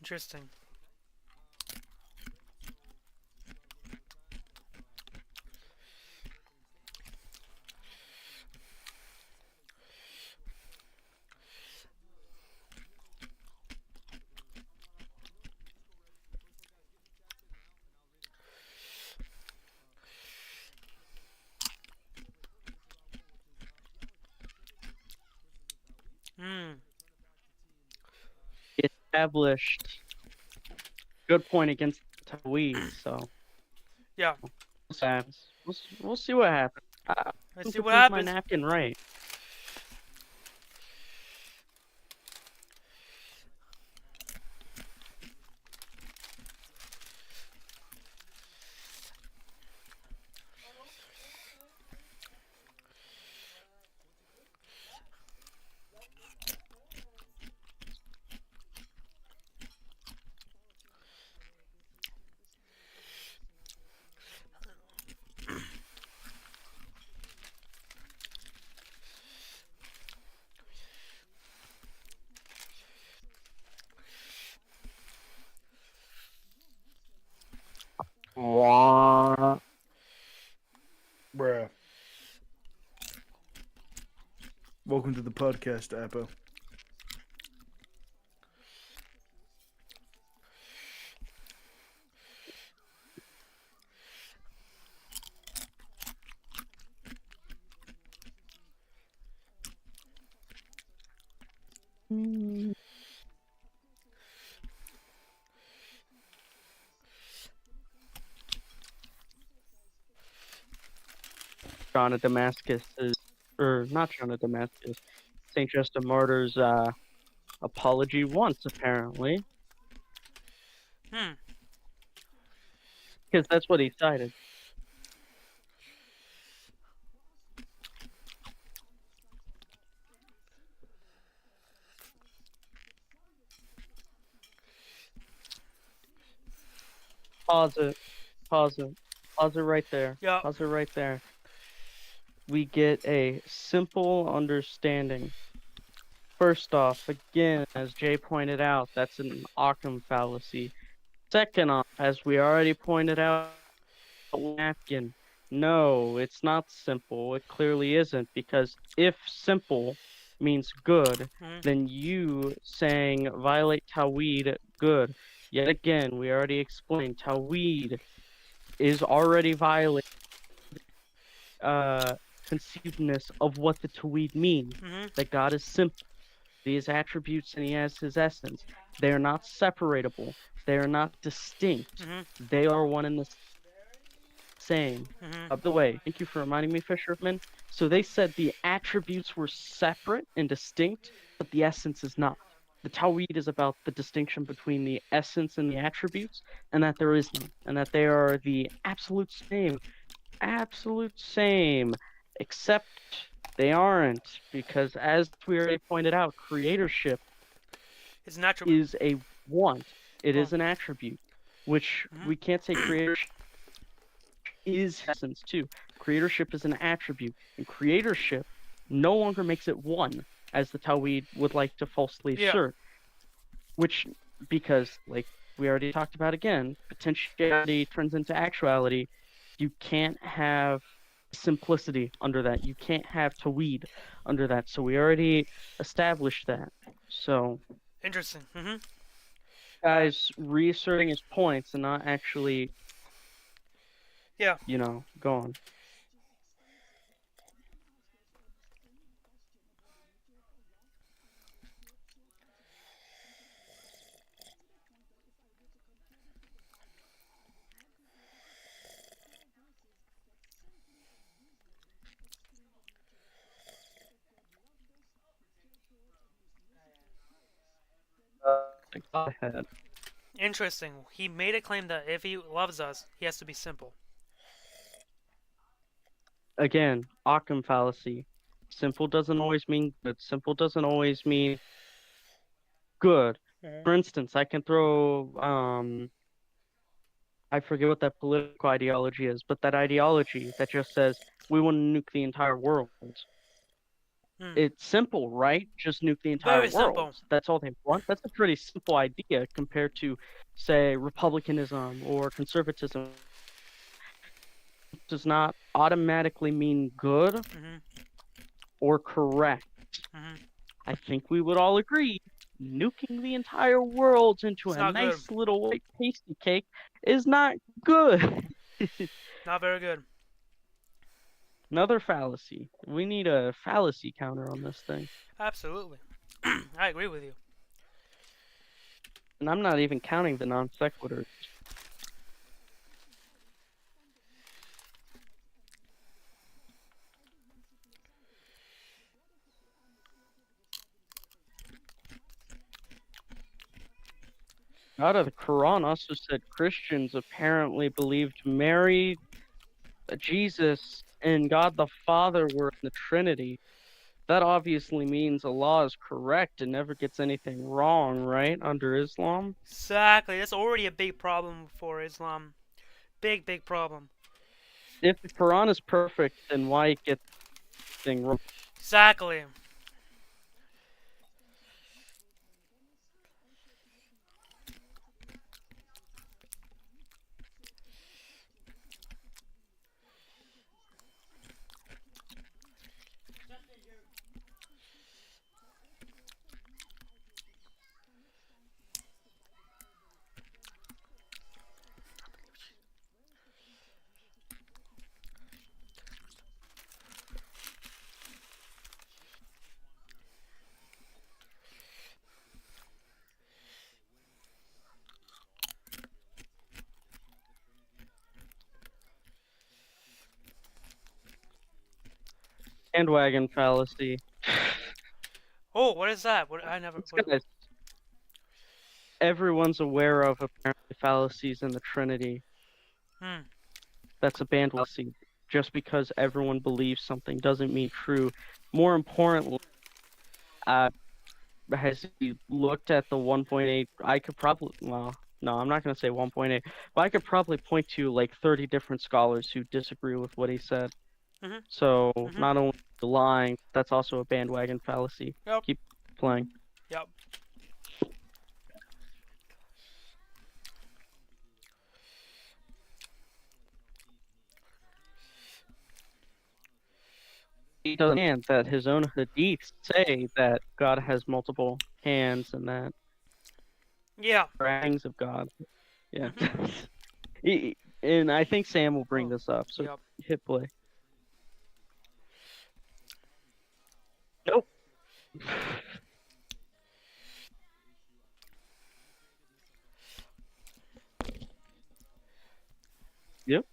Interesting. Hmm. Established. Good point against Tawhid. So Yeah. we'll see what happens. We'll see what happens. Let's see To what prove my happens. napkin right. Bruh. Welcome to the podcast, Apple. John of Damascus is, or not John of Damascus, Saint Justin Martyr's apology once apparently, Hmm. because that's what he cited. Pause it. Pause it. Pause it right there. Yeah. Pause it right there. We get a simple understanding. First off, again, as Jay pointed out, that's an Occam fallacy. Second off, as we already pointed out, napkin. No, it's not simple. It clearly isn't, because if simple means good, Mhm. then you saying violate Tawhid, good. Yet again, we already explained Tawhid is already violating conceivedness of what the Tawhid means. Mhm. That God is simple, these attributes, and he has his essence. They are not separatable. They are not distinct. Mhm. They are one and the same. Mhm. By the way, thank you for reminding me, Fisherman. So they said the attributes were separate and distinct, but the essence is not. The Tawhid is about the distinction between the essence and the attributes, and that there is none, and that they are the absolute same, except they aren't, because as we already pointed out, creatorship It's an attribute. is a want. It Oh. is an attribute, which Mhm. we can't say creatorship is essence too. Creatorship is an attribute, and creatorship no longer makes it one, as the Tawhid would like to falsely Yeah. assert. Which, because, like we already talked about again, potentiality turns into actuality. You can't have simplicity under that. You can't have Tawhid under that. So we already established that. So, Interesting. Mhm. guys reasserting his points and not actually, Yeah. going. Go ahead. Interesting. He made a claim that if he loves us, he has to be simple. Again, Occam fallacy. Simple doesn't always mean good. Simple doesn't always mean good. Mhm. For instance, I can throw I forget what that political ideology is, but that ideology that just says we want to nuke the entire world. Hmm. It's simple, right? Just nuke the entire Very world. simple. That's all they want. That's a pretty simple idea compared to, say, republicanism or conservatism. Does not automatically mean good Mhm. or correct. Mhm. I think we would all agree nuking the entire world into It's a not good. nice little white pasty cake is not good. Not very good. Another fallacy. We need a fallacy counter on this thing. Absolutely. I agree with you. And I'm not even counting the non sequiturs. Out of the Quran also said Christians apparently believed Mary, Jesus, and God the Father were in the Trinity. That obviously means Allah is correct and never gets anything wrong, right? Under Islam. Exactly. That's already a big problem for Islam. Big, big problem. If the Quran is perfect, then why it gets thing wrong? Exactly. bandwagon fallacy. Oh, what is that? What I never. It's What, guys, everyone's aware of apparently fallacies in the Trinity. hmm. That's a bandwagon fallacy. Just because everyone believes something doesn't mean true. More importantly, uh, has he looked at the 1.8? I could probably, well, no, I'm not going to say 1.8, but I could probably point to like 30 different scholars who disagree with what he said. Mhm. So Mhm. not only lying, that's also a bandwagon fallacy. Yep. Keep playing. Yep. He doesn't understand that his own hadiths say that God has multiple hands and that Yeah. there are hands of God. Yeah. Mhm. And I think Sam will bring Oh. this up, so Yep. hit play. Nope. Yep.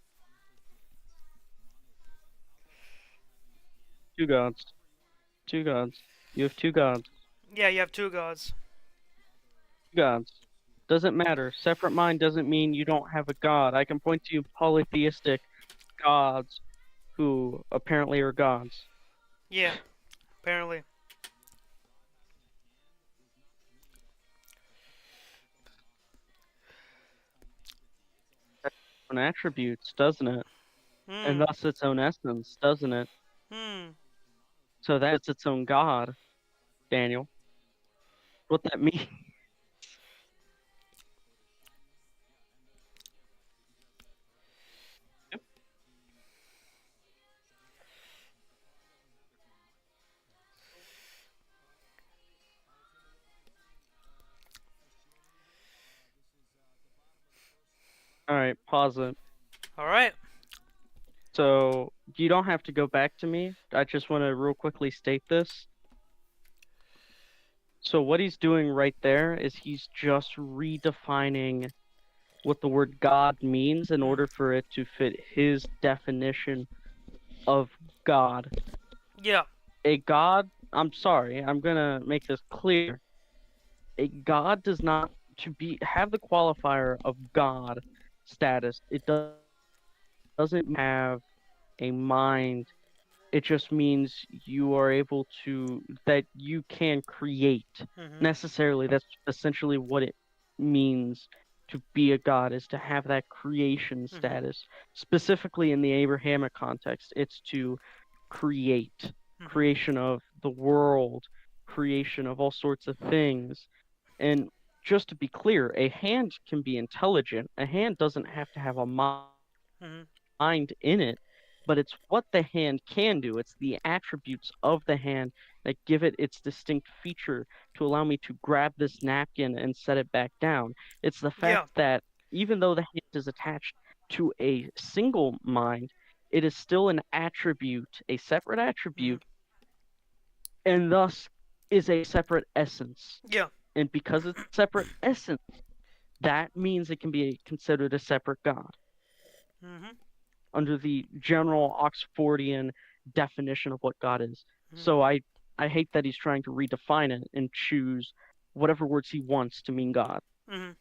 Two gods. Two gods. You have two gods. Yeah, you have two gods. Two gods. Doesn't matter. Separate mind doesn't mean you don't have a god. I can point to you polytheistic gods who apparently are gods. Yeah. Apparently. Own attributes, doesn't it? And Hmm. thus its own essence, doesn't it? Hmm. So that's its own god, Daniel. What that means? All right, pause it. All right. So you don't have to go back to me. I just want to real quickly state this. So what he's doing right there is he's just redefining what the word God means in order for it to fit his definition of God. Yeah. A God, I'm sorry, I'm gonna make this clear. A God does not to be have the qualifier of God status. It doesn't have a mind. It just means you are able to that you can create. Mhm. Necessarily, that's essentially what it means to be a god, is to have that creation Mhm. status. Specifically in the Abrahamic context, it's to create, Mhm. creation of the world, creation of all sorts of things. And just to be clear, a hand can be intelligent. A hand doesn't have to have a Mhm. mind in it, but it's what the hand can do. It's the attributes of the hand that give it its distinct feature to allow me to grab this napkin and set it back down. It's the fact Yeah. that even though the hand is attached to a single mind, it is still an attribute, a separate Mhm. attribute, and thus is a separate essence. Yeah. And because it's a separate essence, that means it can be considered a separate god Mhm. under the general Oxfordian definition of what God is. Mhm. So I hate that he's trying to redefine it and choose whatever words he wants to mean God. Mhm.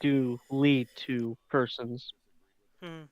Do lead to persons. Mhm.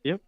Yep.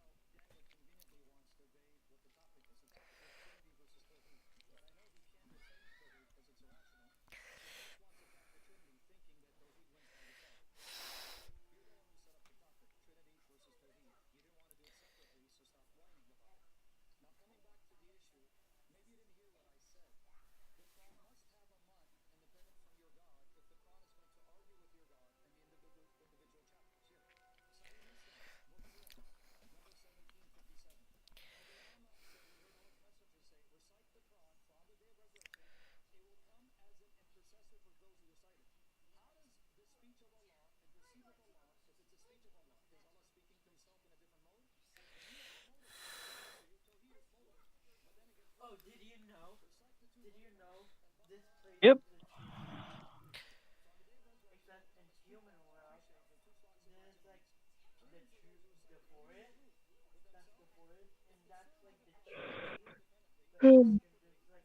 Yep.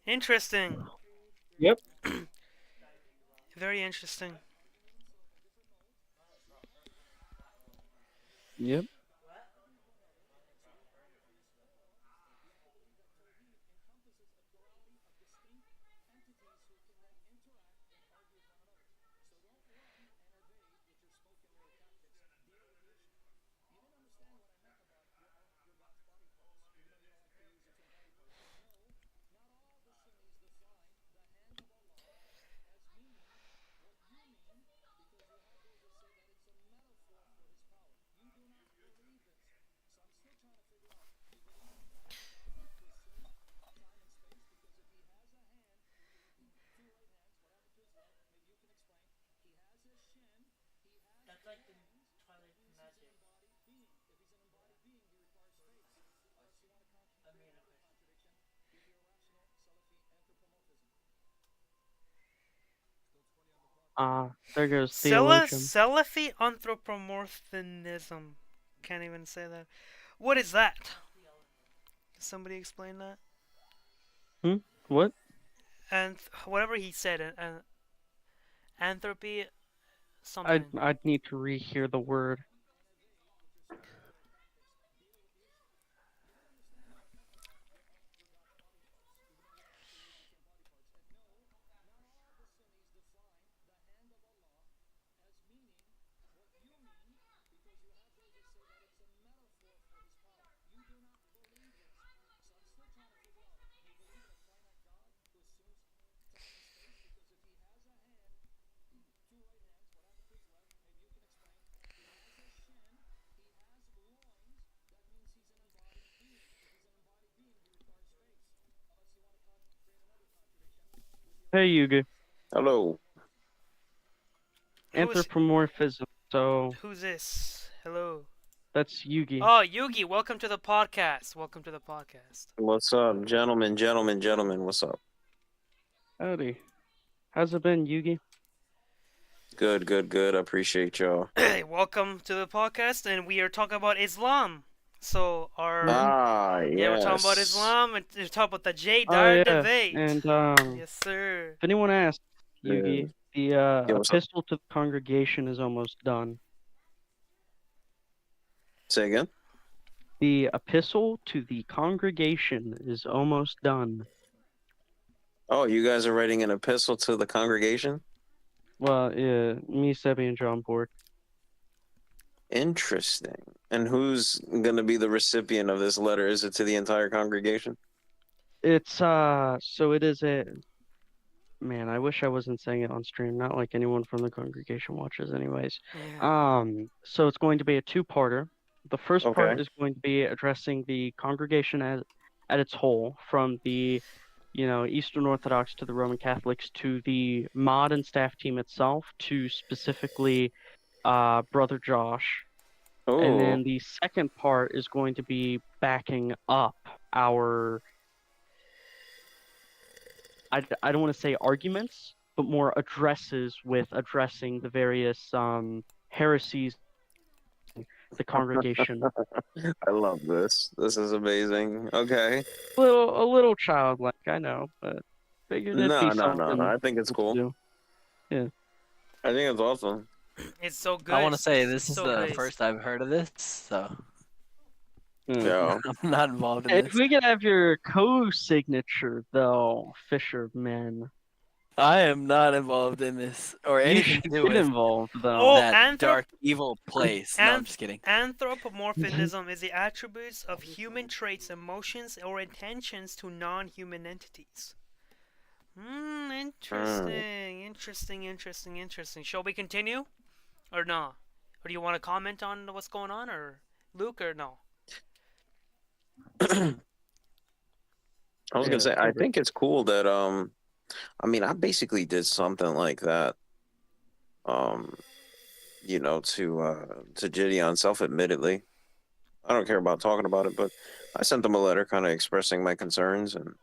Interesting. Yep. Very interesting. Yep. There goes theologian. Salafi anthropomorphism. Can't even say that. What is that? Can somebody explain that? What? And whatever he said, anthropy I'd something. I'd need to rehear the word. Hey, Yugi. Hello. Who's Anthropomorphism. So who's this? Hello. that's Yugi. Oh, Yugi, welcome to the podcast. Welcome to the podcast. What's up, gentlemen, gentlemen, gentlemen? What's up? Howdy. How's it been, Yugi? Good, good, good. I appreciate y'all. Welcome to the podcast, and we are talking about Islam. So our Ah, yeah, we're talking about yes. Islam, and we're talking about the J Oh Dyer yeah. debate. And Yes, sir. if anyone asks, Uh, Yugi, the yeah, what's up? epistle to the congregation is almost done. Say again? The epistle to the congregation is almost done. Oh, you guys are writing an epistle to the congregation? Well, yeah, me, Sebi, and John board. Interesting. And who's going to be the recipient of this letter? Is it to the entire congregation? It's so it is a man. I wish I wasn't saying it on stream. Not like anyone from the congregation watches, anyways. Yeah. So it's going to be a two-parter. The first Okay. part is going to be addressing the congregation at its whole, from the Eastern Orthodox to the Roman Catholics to the mod and staff team itself to specifically Brother Josh. And Oh, then the second part is going to be backing up our, I don't want to say arguments, but more addresses with addressing the various heresies the congregation. I love this. This is amazing. Okay. A little childlike, I know, but Figured it'd be No, something I think it's to cool. do. I think it's awesome. It's so good. I want to say It's this is so the based. first I've heard of this, so Yeah. I'm not involved in If this. we could have your co-signature, though, Fisherman. I am not involved in this or You anything should to do get with involved, though. Oh, that dark evil place. No, I'm just kidding. Anthropomorphism is the attributes of human traits, emotions, or intentions to non-human entities. Interesting. Shall we continue? Or no? Or do you want to comment on what's going on, or Luke, or no? I was gonna say, I think it's cool that I mean, I basically did something like that, you know, to Gideon self-admittedly. I don't care about talking about it, but I sent them a letter kind of expressing my concerns, and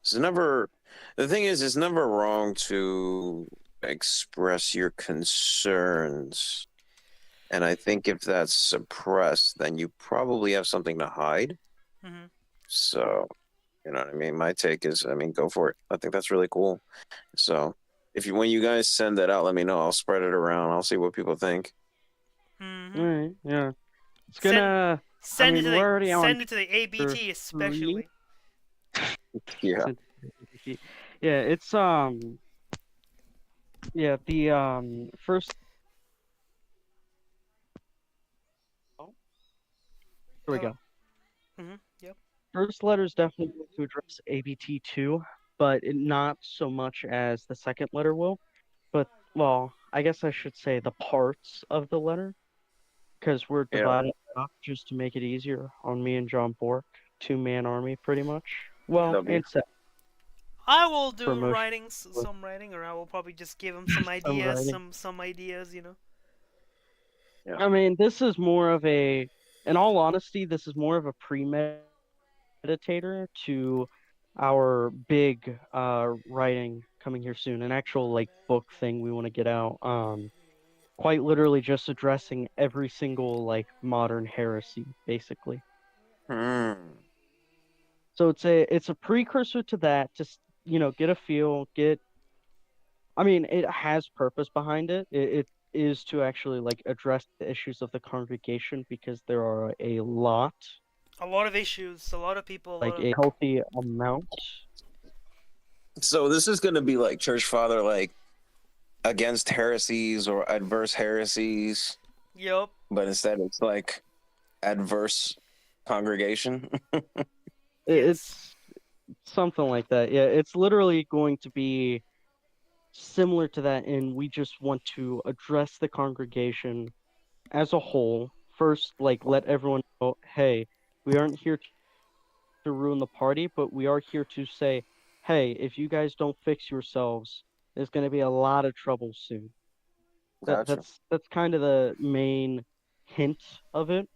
it's never. The thing is, it's never wrong to express your concerns, and I think if that's suppressed, then you probably have something to hide. Mm-hmm. So, you know what I mean? My take is, I mean, go for it. I think that's really cool. So, when you guys send that out, let me know. I'll spread it around. I'll see what people think. Mm-hmm. Alright, yeah. It's gonna. Send it to we're already send on it to the ABT especially. Yeah. Yeah, it's yeah, the first. Oh, here we go. Yep. First letter is definitely going to address ABT2, but not so much as the second letter will. But, well, I guess I should say the parts of the letter, because we're Yeah. dividing it up just to make it easier on me and John Bork. 2-man army, pretty much. Well, W. and seven I will for do some writing, or I will probably just give him some ideas, writing. some ideas, you know. Yeah. I mean, this is more of a, in all honesty, this is more of a premeditator to our big writing coming here soon, an actual like book thing we want to get out. Quite literally just addressing every single like modern heresy, basically. Hmm. So it's a precursor to that, to get a feel, I mean, it has purpose behind it. It is to actually like address the issues of the congregation, because there are a lot, A lot of issues, a lot of people, like a healthy amount. So this is going to be like Church Father, like against heresies or adverse heresies, Yep. but instead it's like adverse congregation. It's something like that. Yeah, it's literally going to be similar to that, and we just want to address the congregation as a whole. First, like let everyone know, hey, we aren't here to ruin the party, but we are here to say, hey, if you guys don't fix yourselves, there's going to be a lot of trouble soon. Gotcha. That's kind of the main hint of it,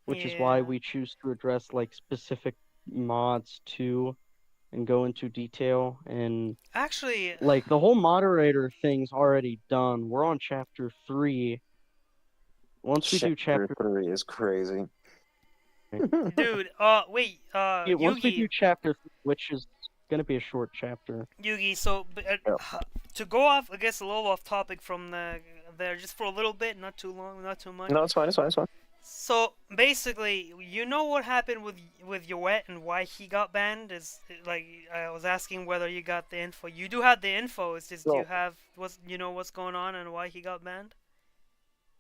which is why Yeah. we choose to address like specific mods too, and go into detail. And Actually, like the whole moderator thing's already done. We're on chapter 3. Once we do Chapter chapter 3 is crazy. dude, wait, yeah, once we do Yugi, chapter 3, which is gonna be a short chapter. So Yep. to go off, I guess a little off topic from there, just for a little bit, not too long, not too much. No, it's fine. It's fine. It's fine. So basically, you know what happened with Yoet and why he got banned? Is like I was asking whether you got the info. You do have the info. It's just No. you have what's going on and why he got banned.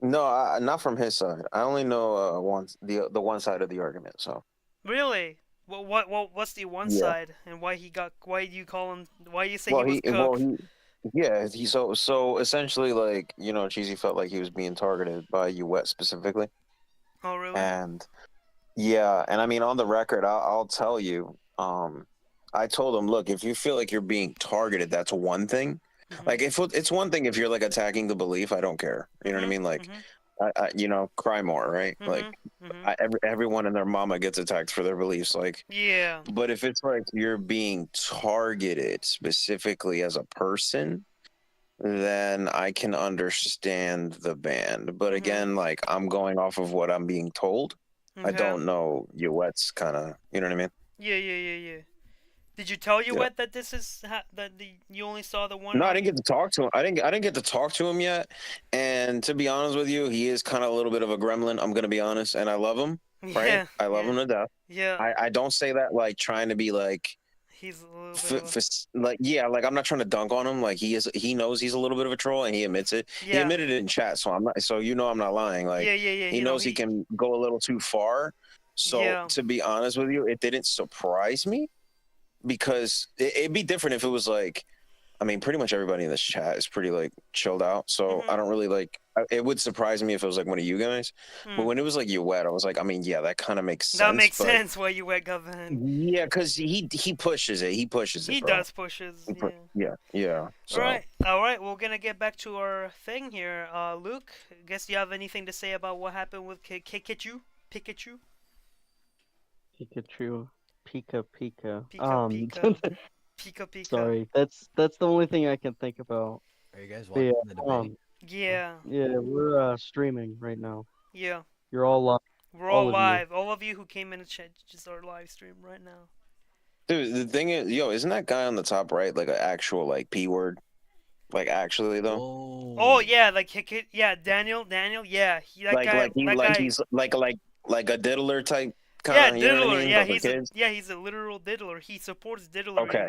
No, not from his side. I only know the one side of the argument. So Really? What's the one yeah. side and why he got? Why do you call him? Why do you say Well, he was cooked? yeah. So essentially, like, you know, Cheesy felt like he was being targeted by Uwet specifically, Oh really? and yeah, and I mean, on the record, I'll tell you. I told him, look, if you feel like you're being targeted, that's one thing. Like, if it's one thing if you're like attacking the belief, I don't care. You know what I mean? Like, you know, cry more, right? Like, everyone and their mama gets attacked for their beliefs. Like, Yeah. but if it's like you're being targeted specifically as a person, then I can understand the ban. But again, like, I'm going off of what I'm being told. I Okay. don't know Uwet's kind of, you know what I mean? Yeah. Did you tell you Yeah. what that this is you only saw the one? No, I On... didn't get to talk to him. I didn't get to talk to him yet. And to be honest with you, he is kind of a little bit of a gremlin. I'm gonna be honest, and I love him. Right? Yeah, I love yeah, him to death. yeah. I don't say that like trying to be like He's a little bit of like yeah, like I'm not trying to dunk on him. Like he knows he's a little bit of a troll and he admits it. He yeah, admitted it in chat, so I'm not. So I'm not lying. Like yeah. he You know knows he can go a little too far. So yeah. to be honest with you, it didn't surprise me because it'd be different if it was like. I mean, pretty much everybody in this chat is pretty like chilled out. So I don't really like. It would surprise me if it was like one of you guys. But when it was like you wet, I was like, I mean, yeah, that kind of makes sense. That makes but sense. Why you wet Govern? yeah, because he pushes it. He pushes it. He bro. does pushes. Yeah. Yeah. So. All right. We're gonna get back to our thing here. Luke, guess you have anything to say about what happened with Pikachu? Pikachu, Pika. Pika. Sorry, that's the only thing I can think about. Are you guys But watching the debate? Yeah. Yeah, we're streaming right now. Yeah. You're all live. We're all of you. live. All of you who came in the chat, just our live stream right now. Dude, the thing is, isn't that guy on the top right like an actual like P word? Like actually though. Whoa. Oh yeah, like yeah, Daniel, yeah, He's like a diddler type kind yeah, of. You know diddler, what I mean? yeah, But for kids. he's a literal diddler. He supports diddler. Okay.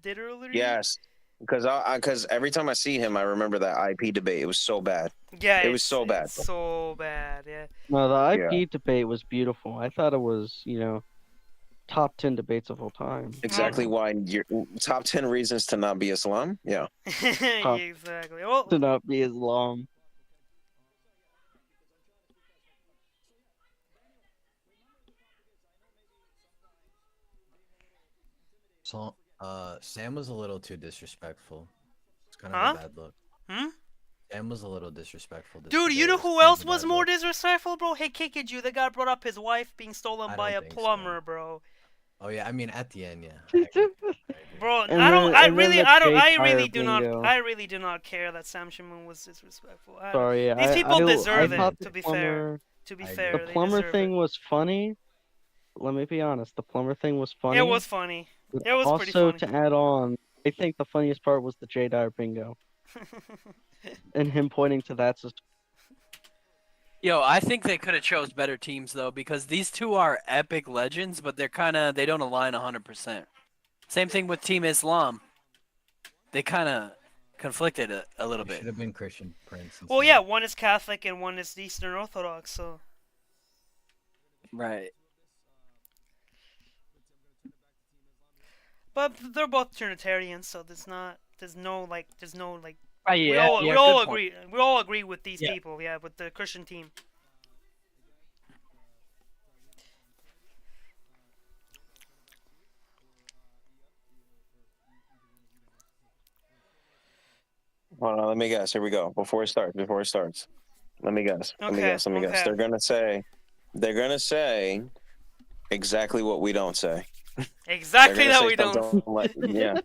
Diddler. Yes, because every time I see him, I remember that IP debate. It was so bad. Yeah, it was so bad. It's so bad. Yeah. No, the IP debate was beautiful. I thought it was, top 10 debates of all time. Exactly why your top 10 reasons to not be Islam. Yeah. Exactly. Well, To not be Islam. So, Sam was a little too disrespectful. It's kind of a bad look. Sam was a little disrespectful. Dude, you know who else was more disrespectful, bro? Hey, Kikiju, the guy brought up his wife being stolen by a plumber, bro. Oh yeah, I mean at the end, yeah. Bro, I really do not care that Sam Shmoun was disrespectful. Sorry, these people deserve it. To be fair, the plumber thing was funny. Let me be honest, the plumber thing was funny. It was funny. It was also, pretty funny. to add on, I think the funniest part was the J-Dyer bingo. And him pointing to that. Yo, I think they could have chose better teams though, because these two are epic legends, but they don't align 100%. Same thing with Team Islam. They kind of conflicted a little bit. Should have been Christian Prince. Well, yeah, one is Catholic and one is Eastern Orthodox, so. Right. But they're both Trinitarians, so there's no Yeah, we all agree. We all agree with these people, with the Christian team. Hold on, let me guess. Here we go. Before it starts. Let me guess. Let me guess. They're gonna say exactly what we don't say. Exactly that we don't. Yeah.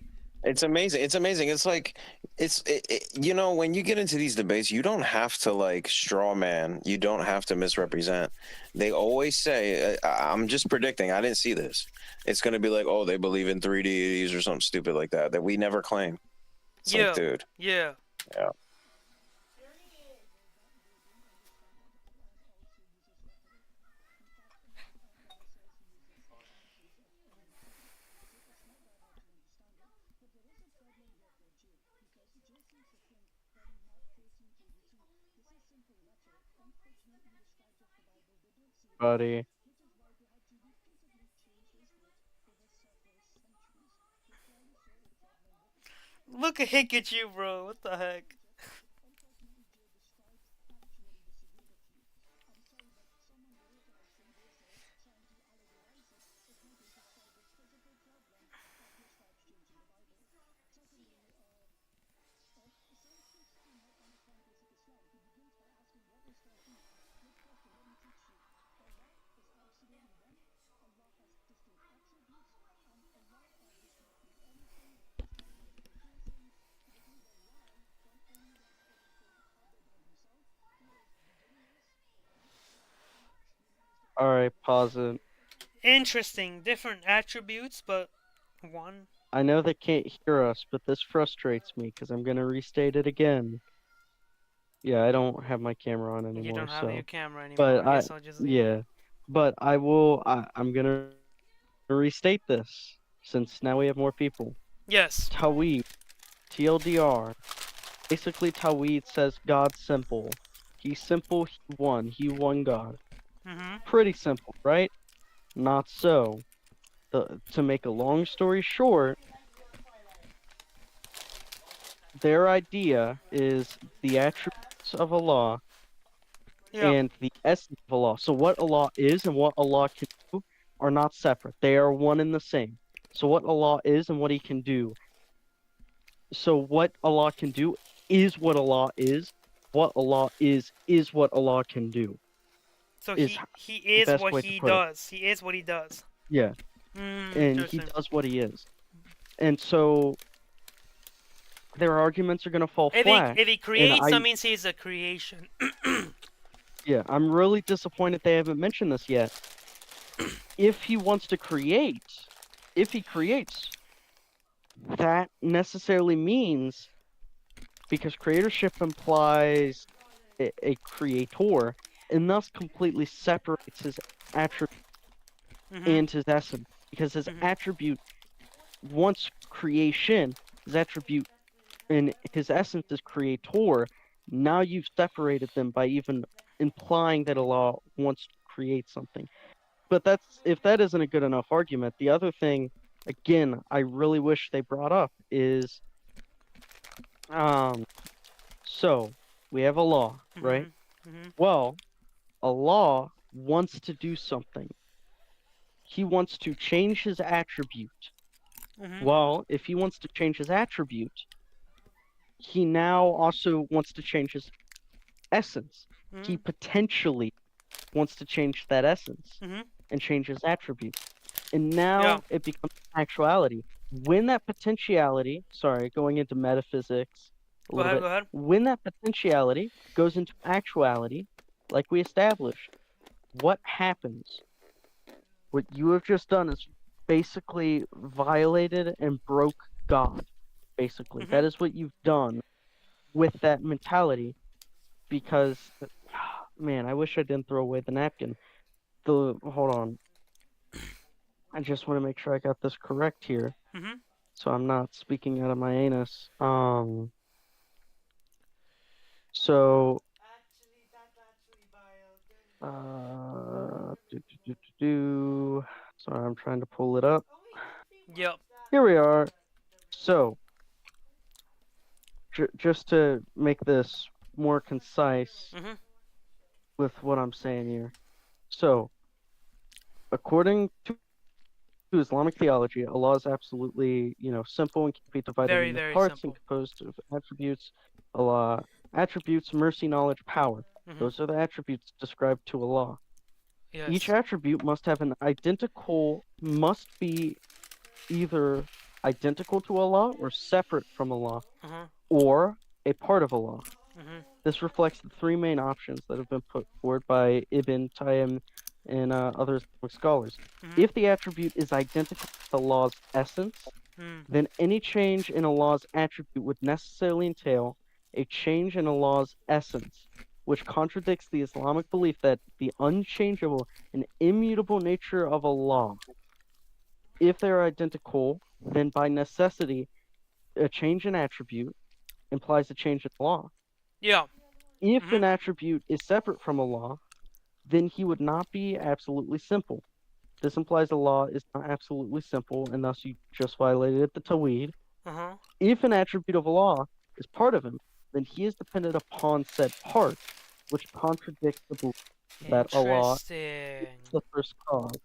It's amazing. It's like when you get into these debates, you don't have to like straw man. You don't have to misrepresent. They always say, I'm just predicting. I didn't see this. It's going to be like, oh, they believe in 3 deities or something stupid like that we never claim. It's like, dude. Yeah. Yeah. Buddy. Look at you, bro. What the heck? Alright, pause it. Interesting. Different attributes, but One. I know they can't hear us, but this frustrates me because I'm gonna restate it again. Yeah, I don't have my camera on You anymore, don't have your so. camera anymore. But I guess I'll just leave it. yeah, but I'm gonna restate this since now we have more people. Yes. Tawhid, TLDR. Basically, Tawhid says God's simple. He's simple, he won God. Mhm. Pretty simple, right? Not so. To make a long story short, their idea is the attributes of Allah Yeah. and the essence of Allah. So what Allah is and what Allah can do are not separate. They are one and the same. So what Allah is and what He can do. So what Allah can do is what Allah is. What Allah is what Allah can do. So Is he the is best what way to he put it. does. He is what he does. Yeah, and He Interesting. does what He is. And so their arguments are gonna fall flat. If he And creates, that means he's a creation. yeah, I'm really disappointed they haven't mentioned this yet. If he wants to create, if he creates, that necessarily means because creatorship implies a creator and thus completely separates his attribute Mhm. and his essence because his Mhm. attribute once creation, his attribute and his essence is creator. Now you've separated them by even implying that Allah wants to create something. But if that isn't a good enough argument, the other thing, again, I really wish they brought up is, so we have a law, right? Mhm. Mhm. Well, a law wants to do something. He wants to change his attribute. Mhm. Well, if he wants to change his attribute, he now also wants to change his essence. He Mhm. potentially wants to change that essence Mhm. and change his attribute. And Yeah. now it becomes actuality. When that potentiality, sorry, going into metaphysics a Go little ahead. bit, Go ahead. when that potentiality goes into actuality, like we established, what happens? What you have just done is basically violated and broke God. Basically, that Mhm. is what you've done with that mentality. Because, man, I wish I didn't throw away the napkin. Hold on, I just want to make sure I got this correct here, Mhm. so I'm not speaking out of my anus. So, sorry, I'm trying to pull it up. Yep. Here we are. So, just to make this more concise Mhm. with what I'm saying here. So, according to Islamic theology, Allah is absolutely, simple and can be divided Very into very parts and simple. composed of attributes. Allah, attributes, mercy, knowledge, power. Mhm. Those are the attributes described to Allah. Each Yes. attribute must be either identical to Allah or separate from Allah, Mhm. or a part of Allah. Mhm. This reflects the three main options that have been put forward by Ibn Tayyim and other Islamic scholars. Mhm. If the attribute is identical to Allah's essence, Mhm. then any change in Allah's attribute would necessarily entail a change in Allah's essence, which contradicts the Islamic belief that the unchangeable and immutable nature of Allah. If they are identical, then by necessity, a change in attribute implies a change in law. Yeah. If an Mhm. attribute is separate from Allah, then he would not be absolutely simple. This implies the law is not absolutely simple, and thus you just violated the Tawhid. Uh huh. If an attribute of Allah is part of him, then he is dependent upon said part, which contradicts the belief that Allah is Interesting. the first cause.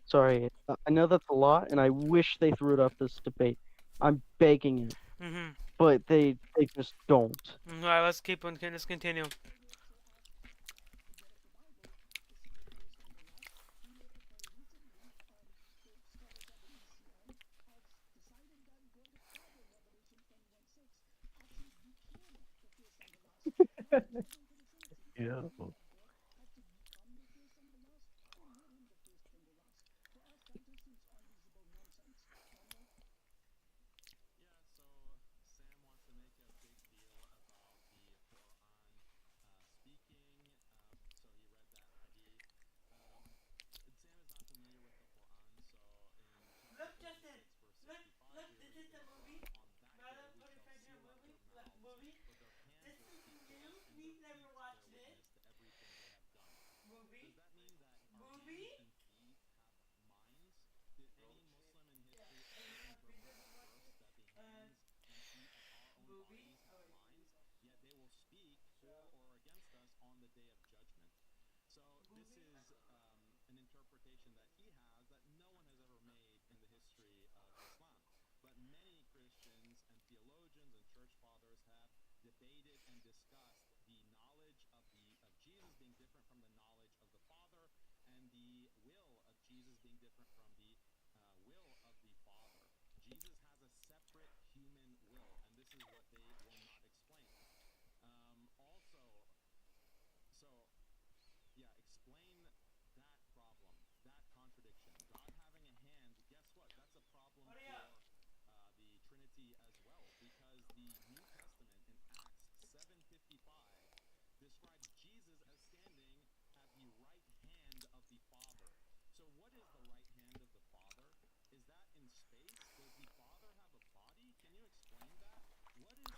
Sorry, I know that's a lot, and I wish they threw it up this debate. I'm begging it, Mhm. but they just don't. All right. Let's keep on. Let's continue. Yeah.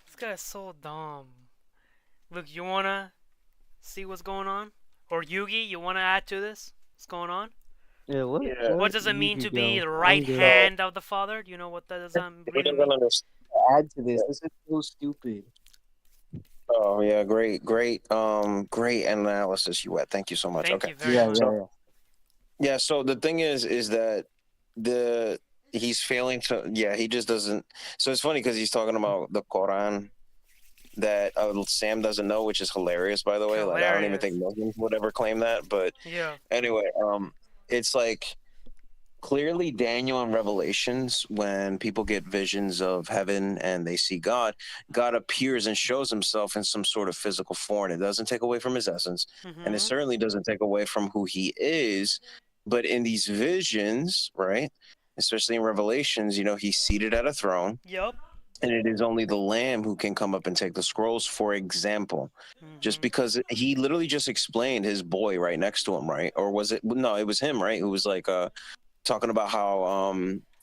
This guy's so dumb. Look, you wanna see what's going on? Or Yugi, you wanna add to this? What's going on? Yeah, Yeah. What let does it mean Yugi to be go. the I'm right good. hand of the Father? Do you know what that does He really doesn't mean? understand. Add to this. This is so stupid. Oh yeah, great analysis, you had. Thank you so much. Thank Okay, you very Yeah, much. yeah, yeah. yeah. So the thing is that he's failing to. Yeah, he just doesn't. So it's funny because he's talking about the Quran that Sam doesn't know, which is hilarious, by the way. Like I don't even Hilarious. think Muslims would ever claim that. But Yeah. anyway, it's like clearly Daniel in Revelations, when people get visions of heaven and they see God, God appears and shows himself in some sort of physical form. It doesn't take away from his essence, and it Mhm. certainly doesn't take away from who he is. But in these visions, right, especially in Revelations, he's seated at a throne, Yup. and it is only the Lamb who can come up and take the scrolls, for example. Just Mhm. because he literally just explained his boy right next to him, right? Or was it? No, it was him, right? Who was like, talking about how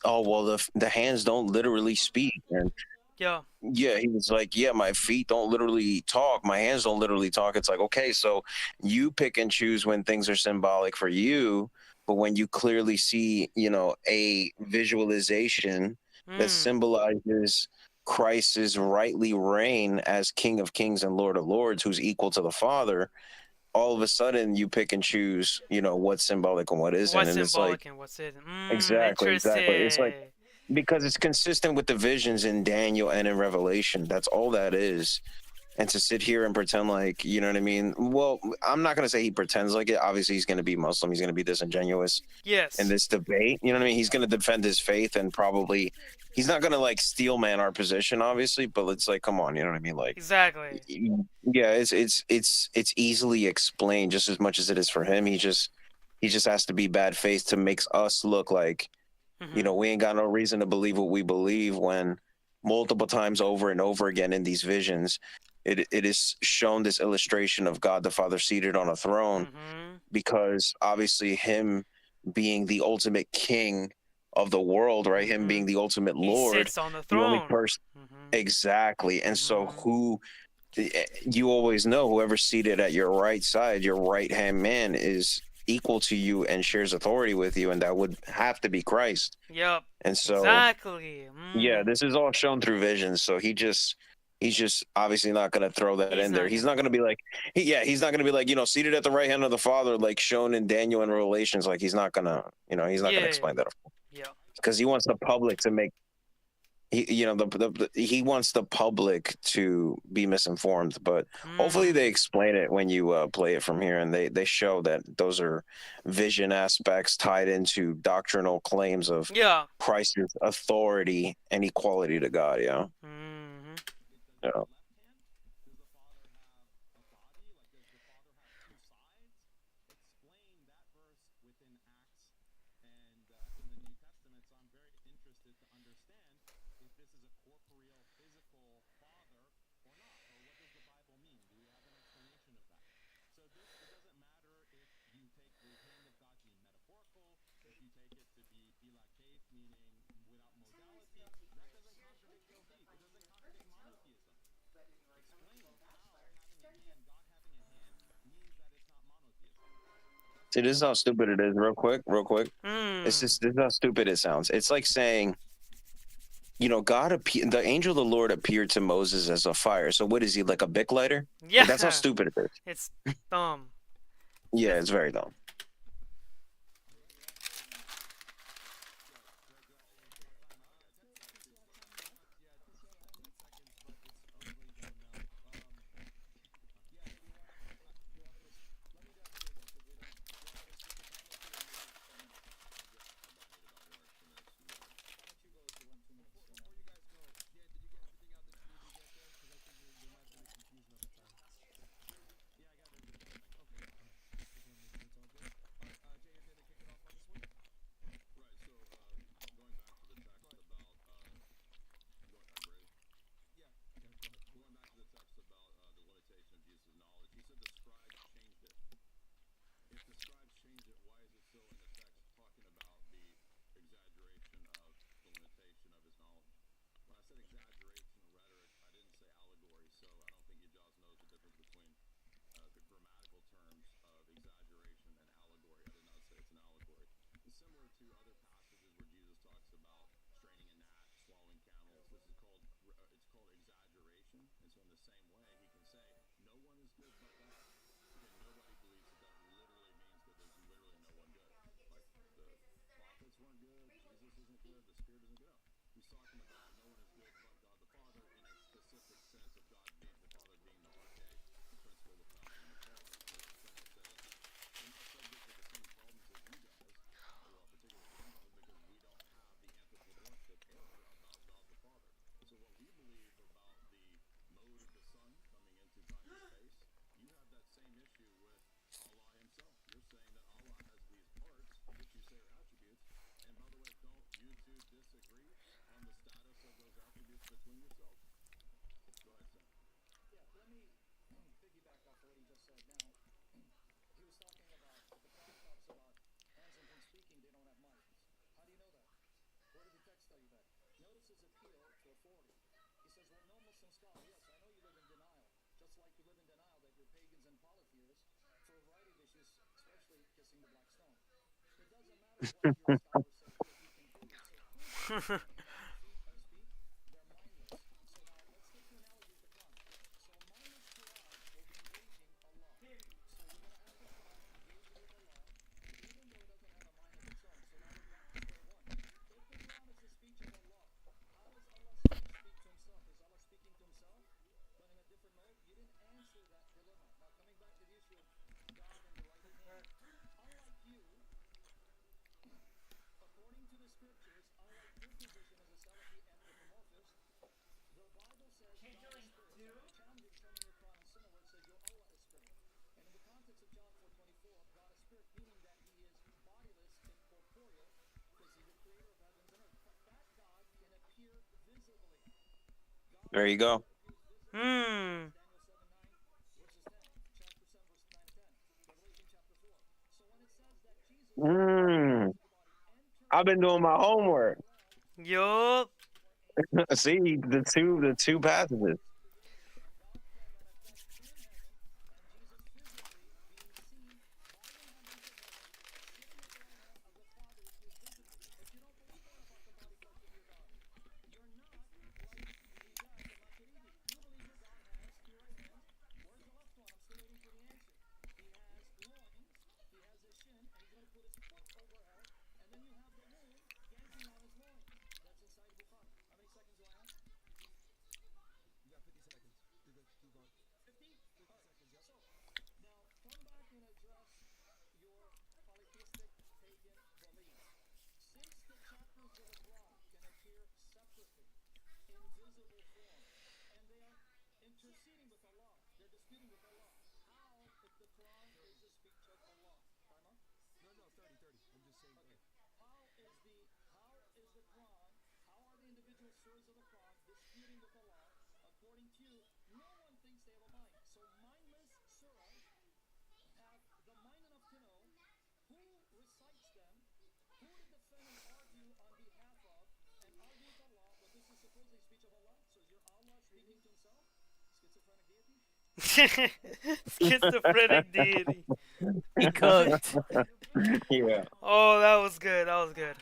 oh well, the hands don't literally speak. And Yeah. yeah, he was like, yeah, my feet don't literally talk, my hands don't literally talk. It's like, okay, so you pick and choose when things are symbolic for you, but when you clearly see a visualization that Mm. symbolizes Christ's rightly reign as King of Kings and Lord of Lords, who's equal to the Father, all of a sudden you pick and choose what's symbolic and what isn't. What's And it's like, symbolic and what's it? exactly. It's like, Interesting. because it's consistent with the visions in Daniel and in Revelation. That's all that is. And to sit here and pretend like, you know what I mean? Well, I'm not going to say he pretends like it. Obviously, he's going to be Muslim. He's going to be disingenuous in Yes. this debate. You know what I mean? He's going to defend his faith, and probably he's not going to like steel man our position, obviously. But it's like, come on, you know what I mean? Like, Exactly. yeah, it's easily explained just as much as it is for him. He just has to be bad faith to make us look like Mhm. we ain't got no reason to believe what we believe, when multiple times over and over again in these visions, it is shown this illustration of God the Father seated on a throne, Mhm. because obviously him being the ultimate king of the world, right? Him being Mhm. the ultimate He Lord, sits on the the only throne. person. Mhm. Exactly. And so Mhm. you always know whoever's seated at your right side, your right hand man, is equal to you and shares authority with you, and that would have to be Christ. Yep. And so, Exactly. yeah, this is all shown through visions. So he's just obviously not going to throw that He's in there. not He's gonna. not going to be like, he's not going to be like, seated at the right hand of the Father, like shown in Daniel and Revelations. Like he's not gonna, he's not gonna Yeah. explain that, Yeah. because he wants the public to make. He wants the public to be misinformed, but hopefully they explain it when you play it from here, and they show that those are vision aspects tied into doctrinal claims of Yeah. Christ's authority and equality to God. Mhm. Yeah. See, this is how stupid it is. Real quick. Mm. This is how stupid it sounds. It's like saying, the angel of the Lord appeared to Moses as a fire. So what is he, like a Bic lighter? Yeah. Like, that's how stupid it is. It's dumb. Yeah, it's very dumb. There you go. Hmm. I've been doing my homework. Yup. See the two passages. Schizophrenic deity. He cooked. Yeah. Oh, that was good. That was good.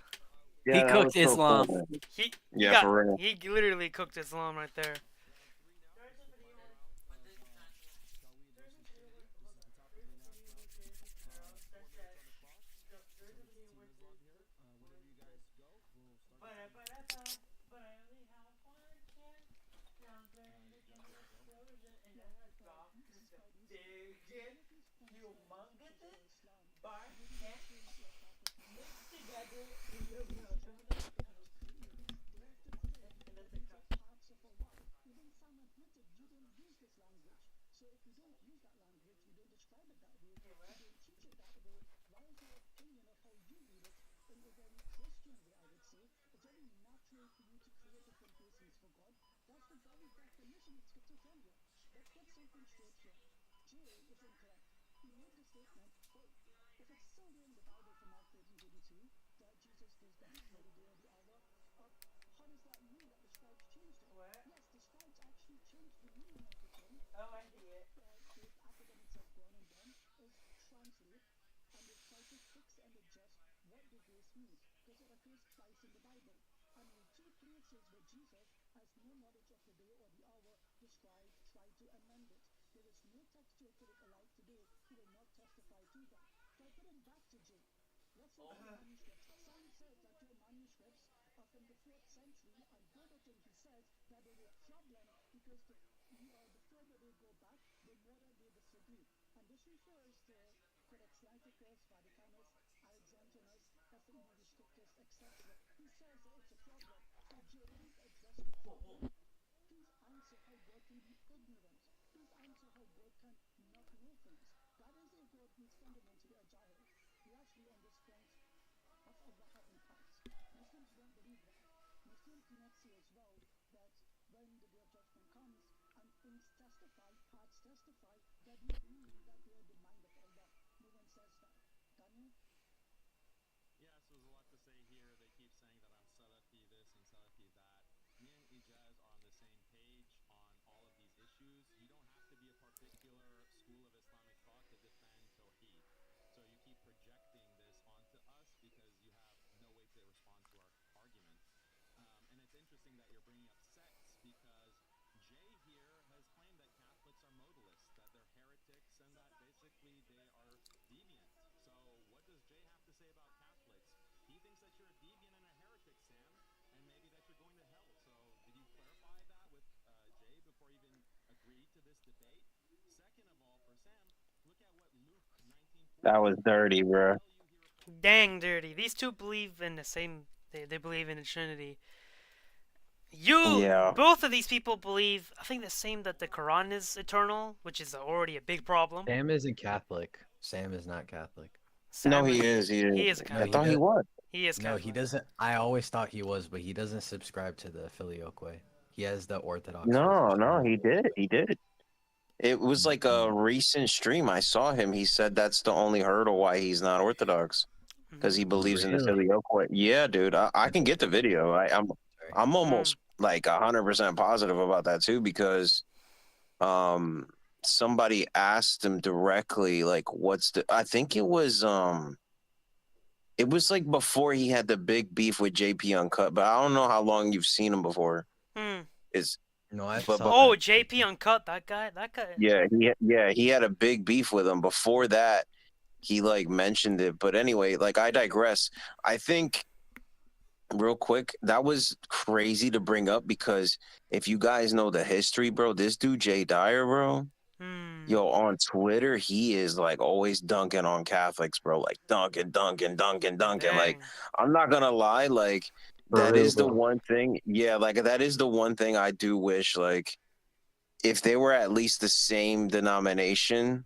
Yeah, He that cooked was so cool, Islam. man. He Yeah, for real. he literally cooked Islam right there. That was dirty, bro. Dang dirty. These two believe in the same. They believe in the Trinity. Yeah. Both of these people believe. I think the same that the Quran is eternal, which is already a big problem. Sam isn't Catholic. Sam is not Catholic. No, Sam he is. He is. He is a No, I Catholic. thought he was. He is No, Catholic. he doesn't. I always thought he was, but he doesn't subscribe to the Filioque. He has the Orthodox. No, faith. no, he did. He did. It was like a Mhm. recent stream. I saw him. He said that's the only hurdle why he's not Orthodox because he believes in the Really? filioque. Yeah, dude. I can get the video. I'm almost like 100% positive about that too because somebody asked him directly like what's the I think it was like before he had the big beef with JP Uncut, but I don't know how long you've seen him before. It's No, I but saw that. JP Uncut, that guy. yeah, he had a big beef with him. Before that, he like mentioned it. But anyway, like I digress. I think real quick, that was crazy to bring up because if you guys know the history, bro, this dude Jay Dyer, bro, yo, on Twitter, he is like always dunking on Catholics, bro. Like dunking. Like, I'm not gonna lie, like For that real, is the bro. one thing. Yeah, like that is the one thing I do wish, like, if they were at least the same denomination,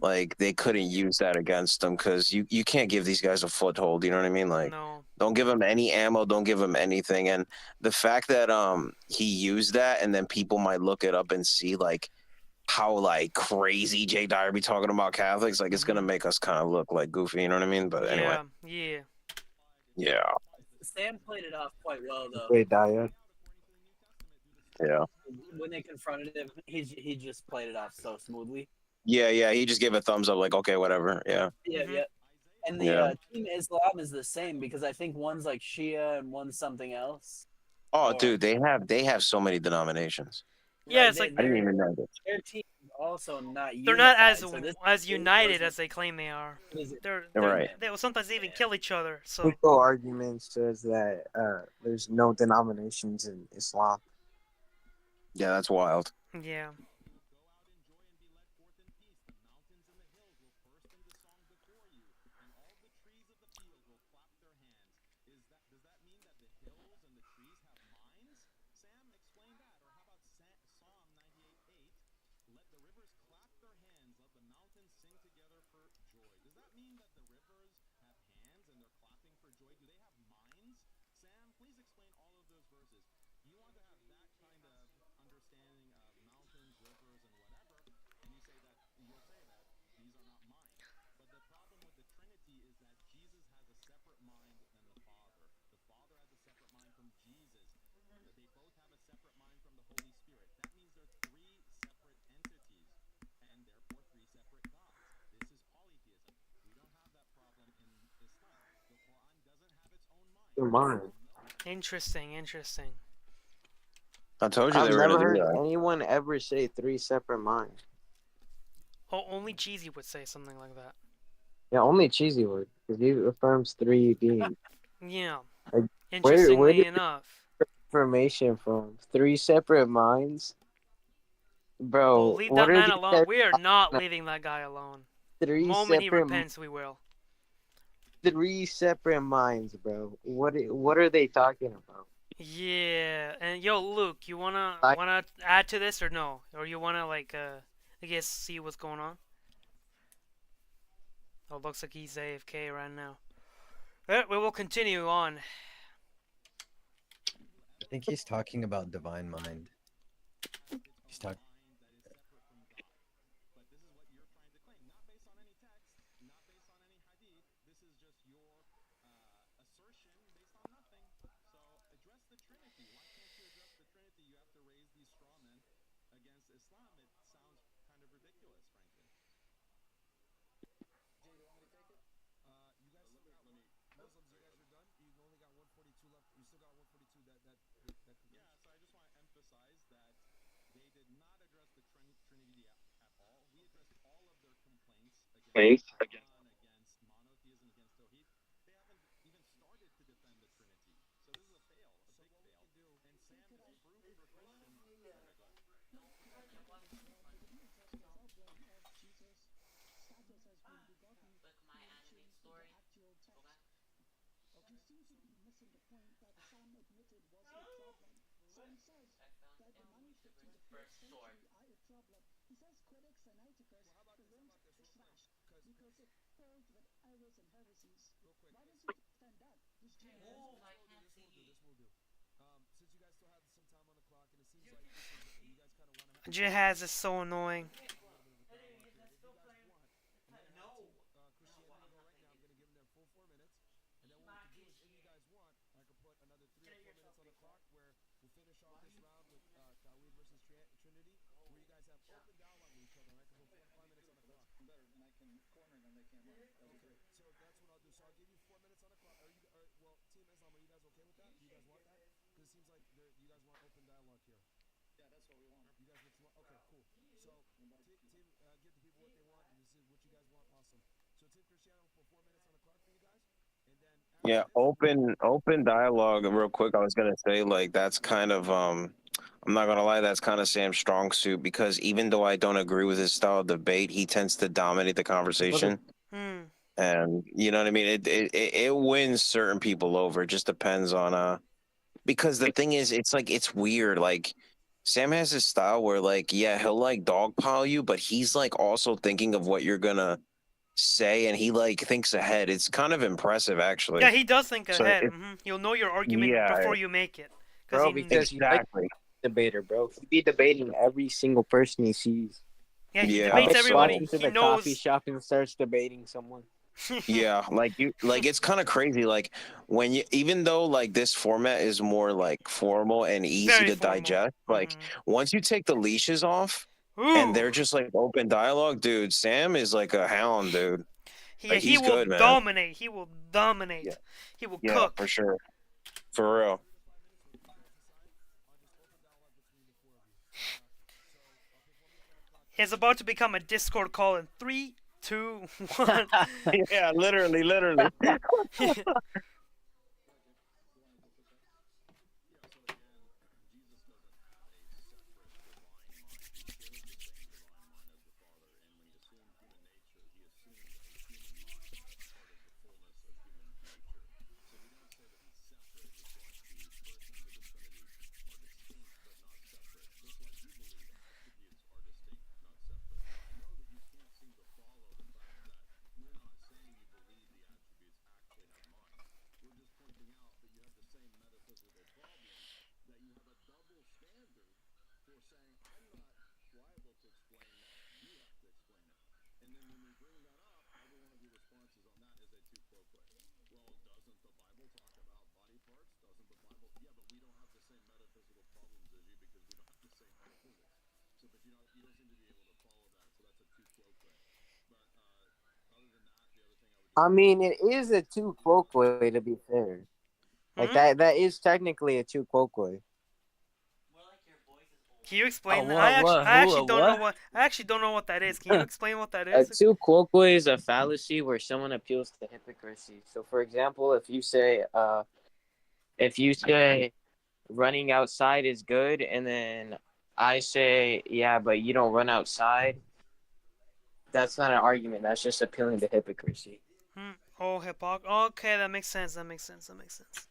like they couldn't use that against them because you can't give these guys a foothold. You know what I mean? Like, don't give them any ammo, don't give them anything. And the fact that he used that, and then people might look it up and see like how like crazy Jay Dyer be talking about Catholics, like it's gonna make us kind of look like goofy. You know what I mean? But anyway, yeah. Sam played it off quite well though. Jay Dyer. Yeah. When they confronted him, he just played it off so smoothly. Yeah, he just gave a thumbs up, like, okay, whatever. Yeah. Yeah. And the Team Islam is the same because I think one's like Shia and one's something else. Oh, dude, they have so many denominations. Yeah, it's like I didn't even know that. Their team is also not unified. They're not as so united as they claim they are. They're right. They will sometimes even kill each other. So Legal argument says that there's no denominations in Islam. Yeah, that's wild. yeah. They're mine. Interesting. I told you I've they were never gonna do heard that. anyone ever say 3 separate minds. Oh, only Jeezy would say something like that. Yeah, only Cheesy would, because he affirms 3 beings. Yeah. Like, Interestingly where did enough. information from 3 separate minds? Bro, Well, leave what that are man these alone. guys We are not talking leaving that guy alone. 3 The moment he separate repents, we will. 3 separate minds, bro. What are they talking about? Yeah, and yo, Luke, you wanna add to this or no? Or you wanna like I guess see what's going on? Oh, looks like he's AFK right now. Alright, we will continue on. I think he's talking about divine mind. He's talking. Faith. Jihaz is so annoying. Yeah, open dialogue. Real quick, I was gonna say like that's kind of I'm not gonna lie, that's kind of Sam's strong suit because even though I don't agree with his style of debate, he tends to dominate the conversation. And you know what I mean? It wins certain people over. It just depends on because the thing is, it's like it's weird. Like Sam has his style where like yeah, he'll like dogpile you, but he's like also thinking of what you're gonna say, and he like thinks ahead. It's kind of impressive, actually. Yeah, he does think So ahead. You'll know your argument before you make it. Bro, because exactly. You like debater, bro. He be debating every single person he sees. Yeah, he debates everybody. Walks into He the knows. coffee shop and starts debating someone. Yeah, like it's kind of crazy. Like when you, even though like this format is more like formal and easy Very to formal. digest, like once you take the leashes off and they're just like open dialogue, dude, Sam is like a hound, dude. He He's will good, man. dominate. He will dominate. Yeah. He will Yeah, cook. for sure. For real. It's about to become a Discord call in 3, 2, 1. Yeah, literally. I mean, it is a two quoque to be fair. Like Hmm? that is technically a two quoque. Can you Oh, explain that? what? I Who? actually don't know What? what. I actually don't know what that is. Can you explain what that A is? two quoque is a fallacy where someone appeals to hypocrisy. So, for example, if you say running outside is good, and then I say, yeah, but you don't run outside, that's not an argument. That's just appealing to hypocrisy. Hmm. Oh, Okay, that makes sense. That makes sense. That makes sense.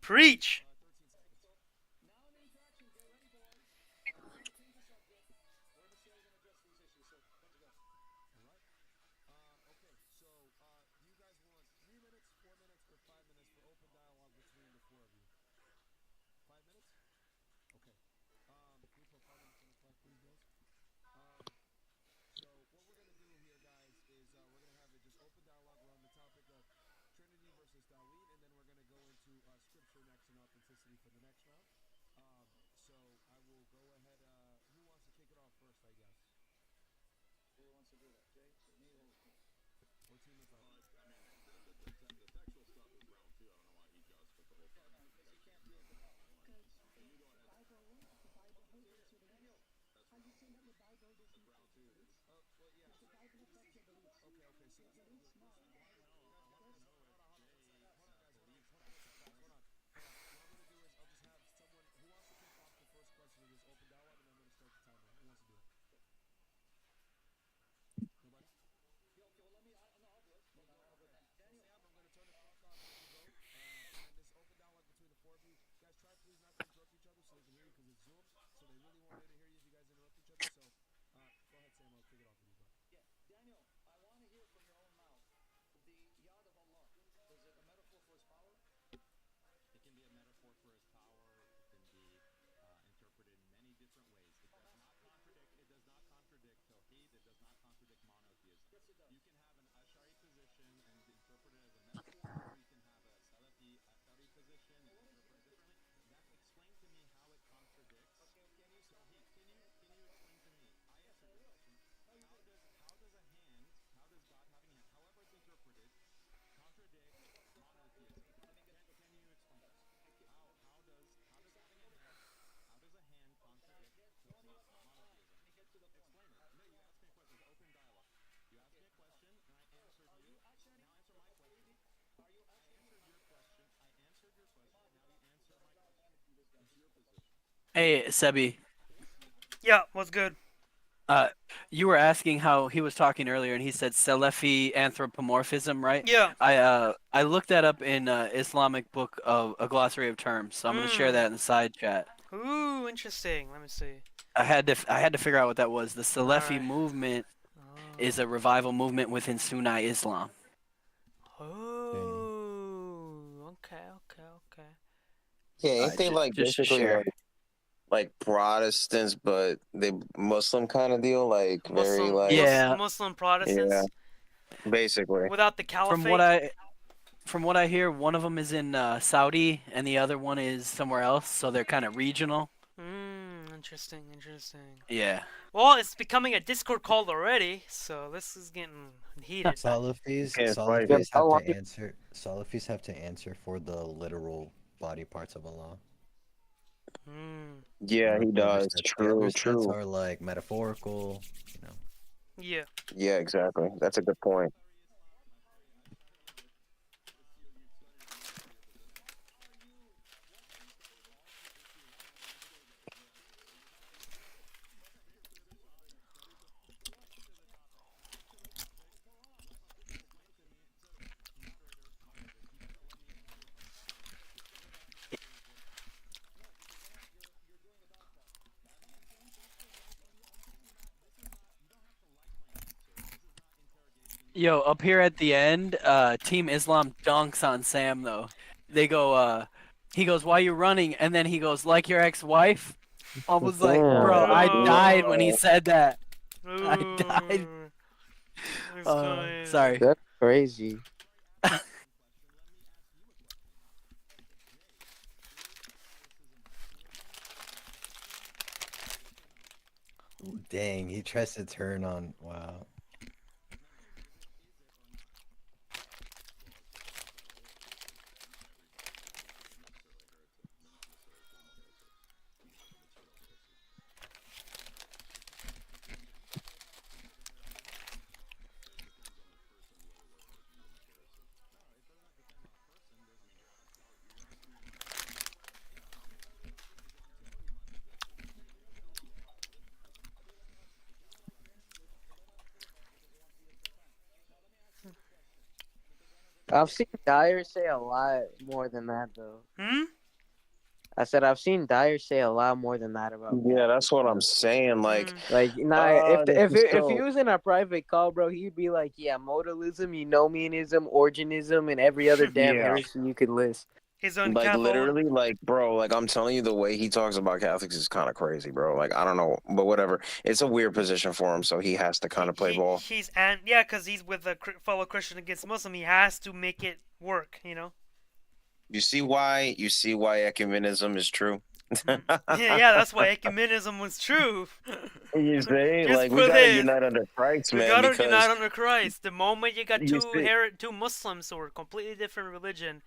Preach. Hey, Sebi. Yeah, what's good? You were asking how he was talking earlier, and he said Salafi anthropomorphism, right? Yeah. I looked that up in Islamic book of a glossary of terms, so I'm gonna share that in the side chat. Ooh, interesting. Let me see. I had to figure out what that was. The Salafi Alright. movement is a revival movement within Sunni Islam. Oh, okay. Yeah, ain't they like just to basically share. like Protestants, but they Muslim kind of deal, like very like Muslim Protestants. yeah, basically. Without the caliphate. From what I hear, one of them is in Saudi, and the other one is somewhere else, so they're kind of regional. Interesting. Yeah. Well, it's becoming a Discord call already, so this is getting heated. Salafis have to answer for the literal body parts of Allah. Yeah, he does. The other True. sets are like metaphorical, you know. Yeah. Yeah, exactly. That's a good point. Yo, up here at the end, Team Islam dunks on Sam though. They go, he goes, "Why you running?" And then he goes, "Like your ex-wife." I was like, bro, I died when he said that. I died. Sorry. That's crazy. Dang, he tries to turn on. Wow. I've seen Dyer say a lot more than that, though. I said I've seen Dyer say a lot more than that about. Yeah, that's what I'm saying. Like if he was in a private call, bro, he'd be like, yeah, modalism, eunomianism, Origenism, and every other damn heresy you could list. His own like literally, like bro, like I'm telling you, the way he talks about Catholics is kind of crazy, bro. Like I don't know, but whatever. It's a weird position for him, so he has to kind of play ball. Because he's with a fellow Christian against Muslim. He has to make it work, you know. You see why ecumenism is true? Yeah, that's why ecumenism was true. You say, Just like, we put gotta it. unite under Christ, We man, gotta because unite under Christ. The moment you got you see, two Muslims who are completely different religion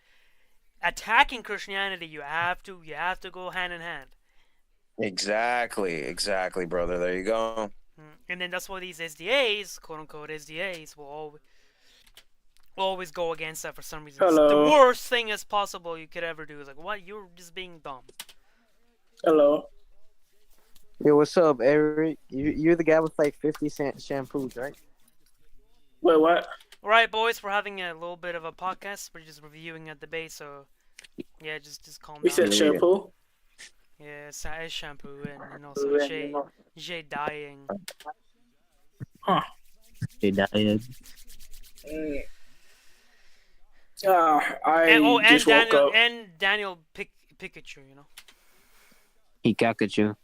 attacking Christianity, you have to go hand in hand. exactly, brother. There you go. And then that's why these SDAs, quote unquote SDAs, will always go against that for some reason. It's the Hello. worst thing as possible you could ever do is like, what? You're just being dumb. Hello. Yo, what's up, Eric? You're the guy with like 50-cent shampoos, right? Wait, what? Alright, boys, we're having a little bit of a podcast. We're just reviewing a debate, so yeah, just calm We down. said shampoo. Yeah, it's shampoo and also J dying. Huh. They died. I just woke Daniel up. and Daniel Pikachu, you know. Pikachu.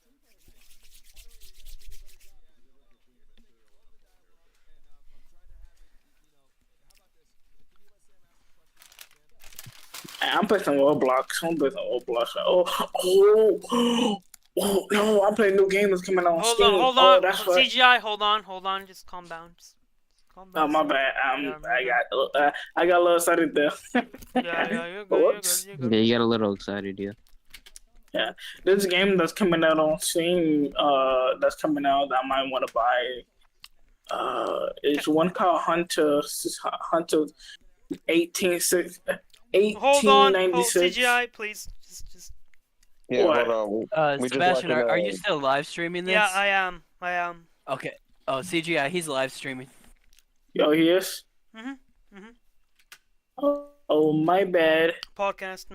I'm playing some Roblox. Oh, no! I'm playing new game that's coming on Steam. Hold Oh, on, that's right. CGI. Hold on. Just calm down. Calm down. Oh, my bad. I got a little excited there. Yeah, you're good. Whoops. Yeah, you got a little excited, yeah. Yeah, there's a game that's coming out on Steam. That's coming out that I might want to buy. It's one called Hunter 1896. Hold CGI, please. Just. Yeah, What? hold on. We just Sebastian, watching, are you still live streaming this? Yeah, I am. Okay. Oh, CGI, he's live streaming. Yo, he is. Oh, my bad. Podcast.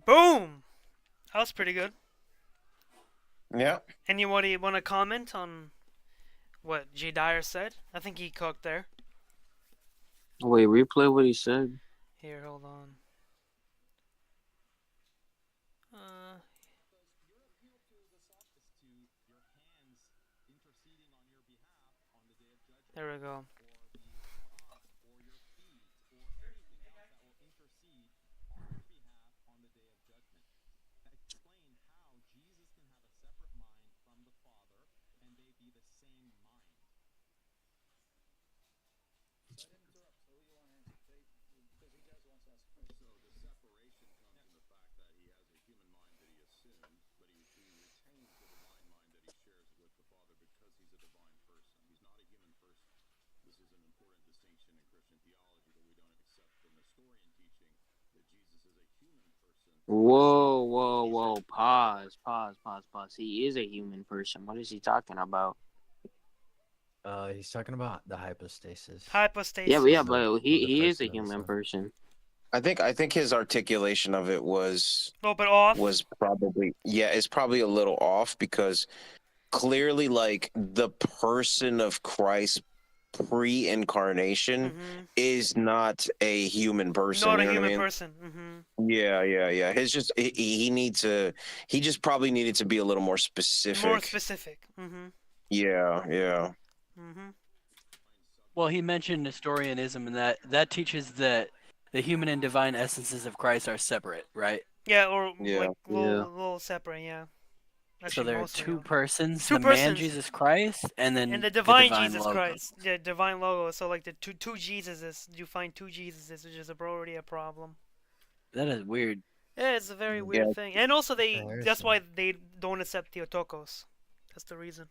Boom! That was pretty good. Yeah. Anybody want to comment on what J Dyer said? I think he cooked there. Wait, replay what he said. Here, hold on. There we go. Whoa, whoa, whoa. Pause, pause, pause, pause. He is a human person. What is he talking about? He's talking about the hypostasis. Hypostasis. Yeah, but he is a human person. I think his articulation of it was a little bit off. Was probably it's probably a little off because clearly like the person of Christ pre-incarnation is not a human person. Not you a know human what I mean? person. Yeah. His just he just probably needed to be a little more specific. More specific. Yeah. Well, he mentioned Nestorianism, and that teaches that the human and divine essences of Christ are separate, right? Yeah, or like little separate. Yeah. Actually, so there are mostly, two persons: two the persons. man Jesus Christ, and then the divine Jesus logo. Christ, the divine logo. So like the two Jesuses, you find two Jesuses, which is already a problem. That is weird. Yeah, it's a very weird thing, and also that's why they don't accept Theotokos. That's the reason.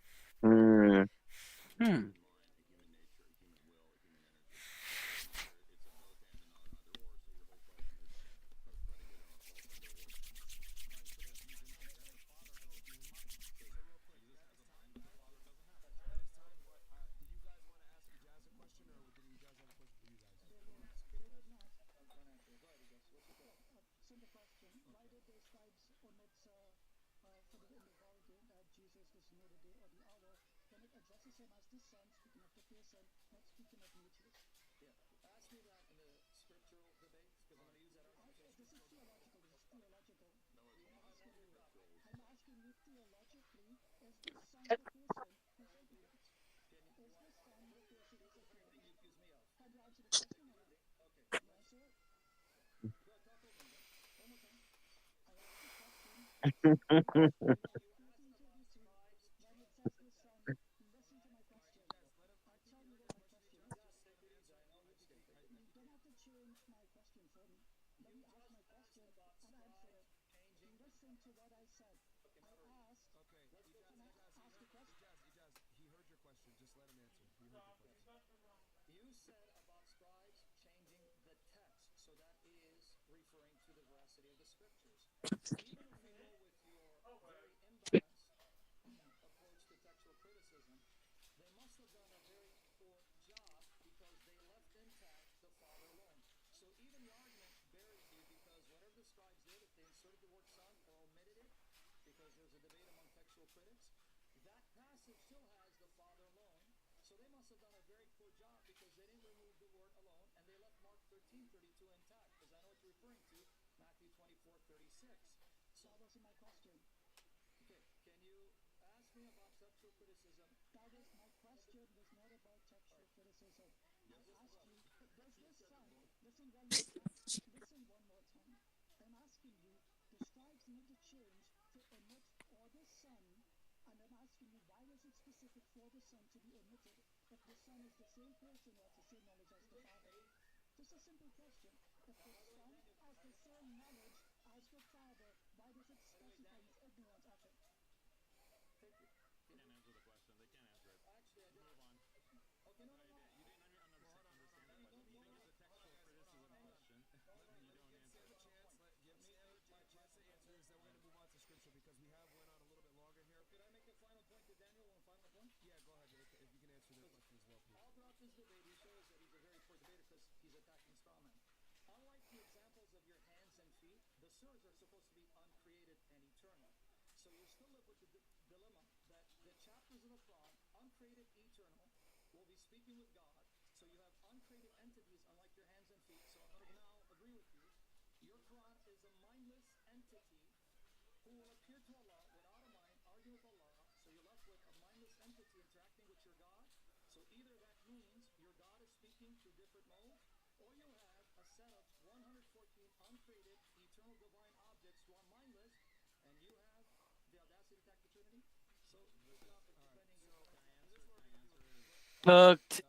Hooked.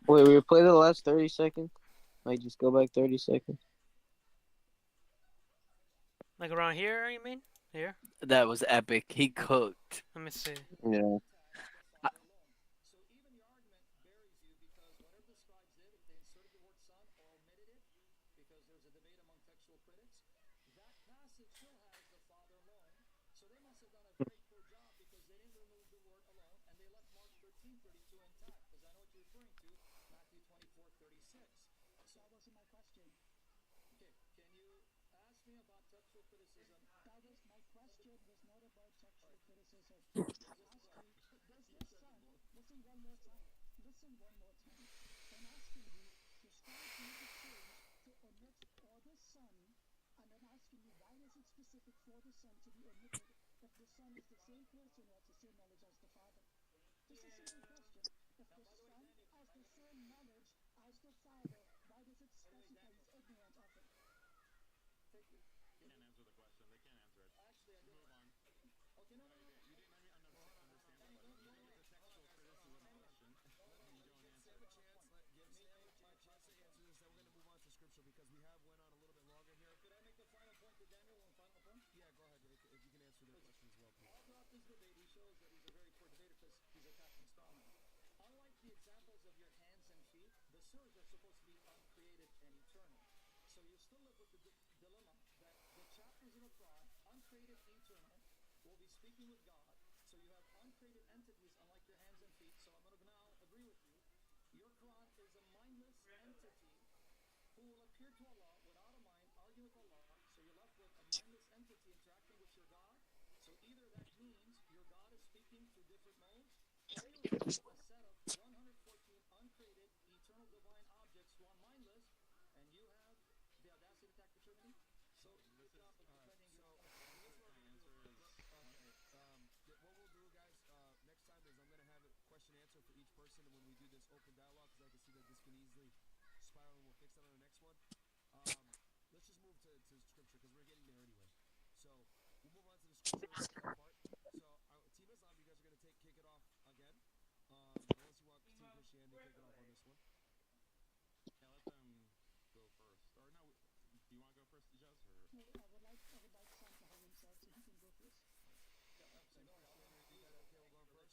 Wait, we play the last 30 seconds? Like, just go back 30 seconds. Like around here, you mean? Here? That was epic. He cooked. Let me see. Yeah.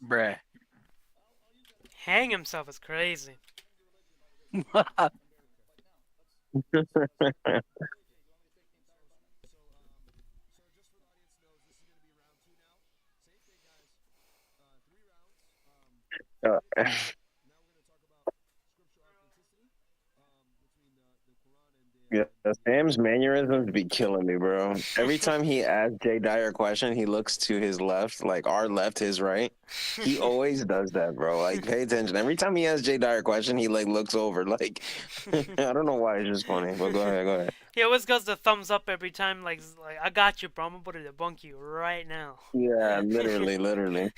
Bruh. Hang himself is crazy. Yes. Sam's mannerisms be killing me, bro. Every time he asks Jay Dyer a question, he looks to his left, like our left, his right. He always does that, bro. Like, pay attention. Every time he asks Jay Dyer a question, he like looks over. Like, I don't know why. It's just funny. But go ahead, go ahead. He always does the thumbs up every time, like I got you, bro. I'm about to debunk you right now. Yeah, literally, literally.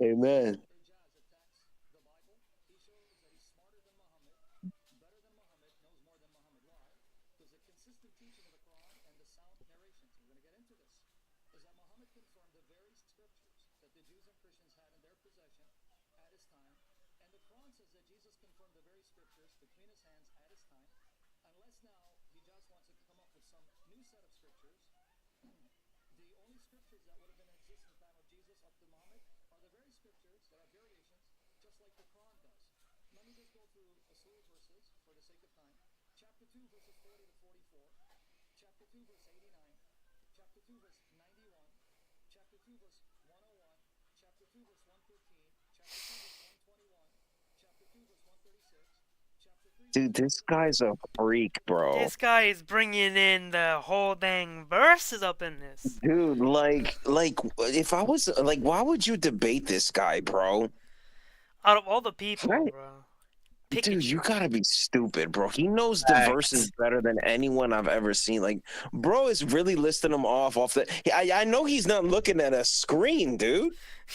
Amen. Dude, this guy's a freak, bro. This guy is bringing in the whole dang verses up in this. Dude, like, if I was like, why would you debate this guy, bro? Out of all the people, Right. bro. Dude, you gotta be stupid, bro. He knows the verses better than anyone I've ever seen. Like, bro is really listing them off the. I know he's not looking at a screen, dude.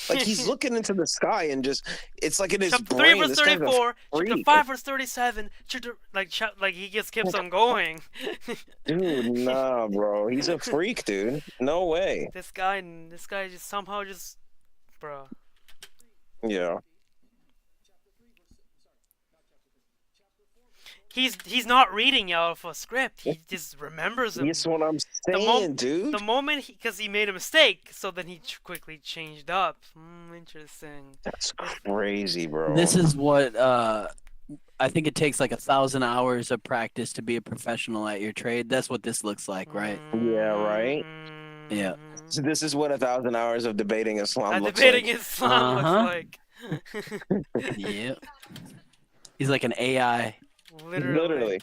Like he's looking into the sky and just it's like in his Chapter brain. 3 verse This guy's a 34, chapter freak. 5 verse 37, like he just keeps on going. Dude, nah, bro. He's a freak, dude. No way. This guy just somehow just, bro. Yeah. He's not reading out of a script. He just remembers them. That's what I'm saying, dude. The moment because he made a mistake, so then he quickly changed up. Interesting. That's crazy, bro. This is what I think it takes like 1,000 hours of practice to be a professional at your trade. That's what this looks like, right? Yeah, right. Yeah. So this is what 1,000 hours of debating Islam looks debating like. Islam looks like. Yeah. He's like an AI. Literally.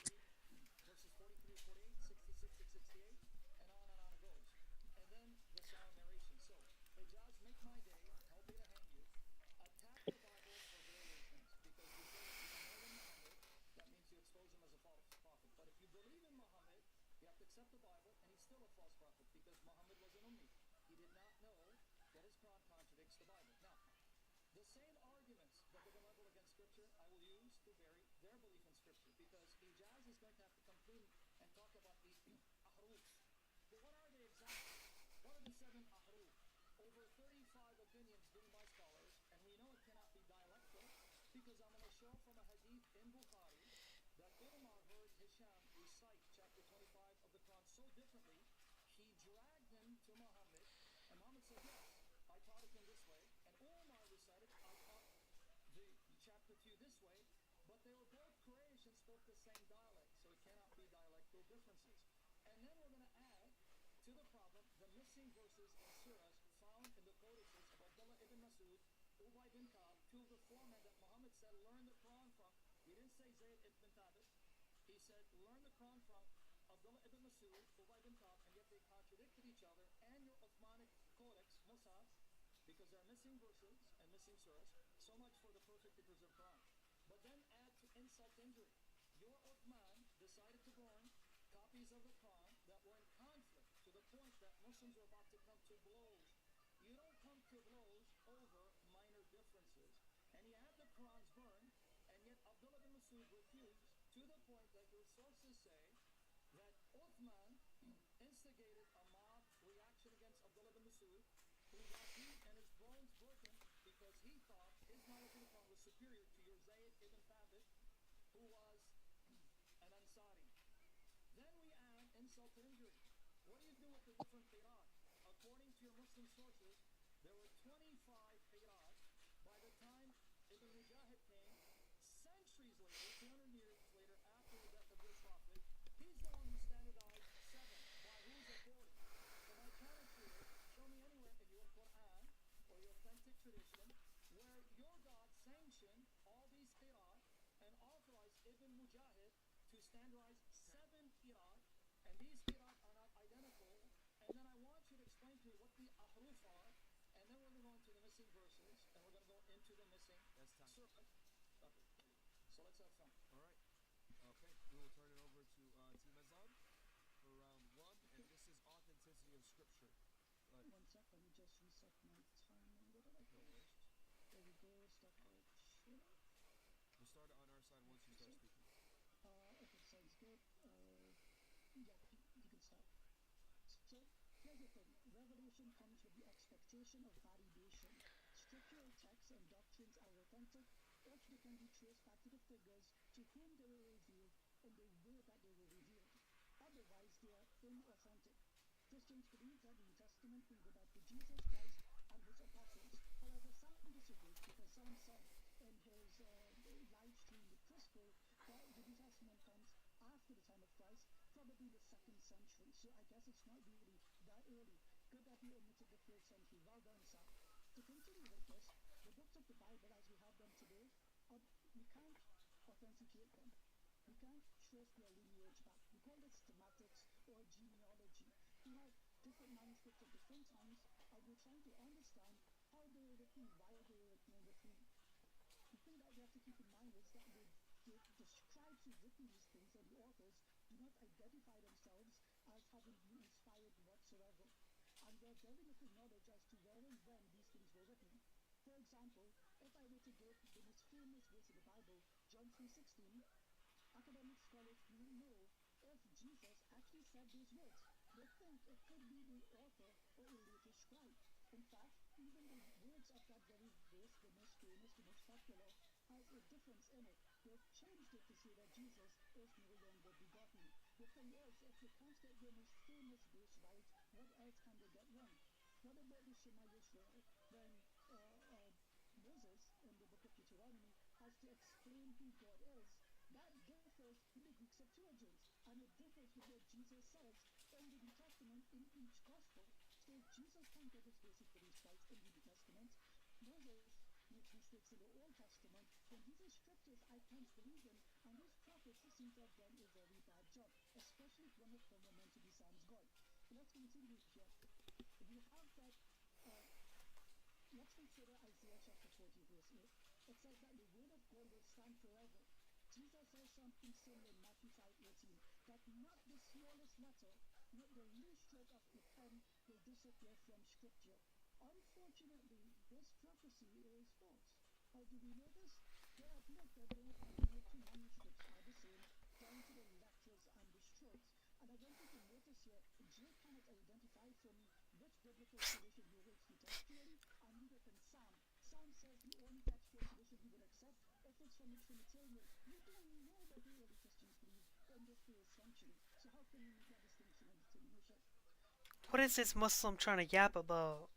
What is this Muslim trying to yap about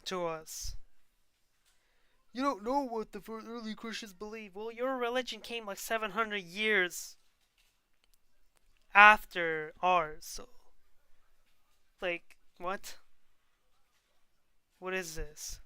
to us? You don't know what the early Christians believe. Well, your religion came like 700 years after ours. So, like, what? What is this?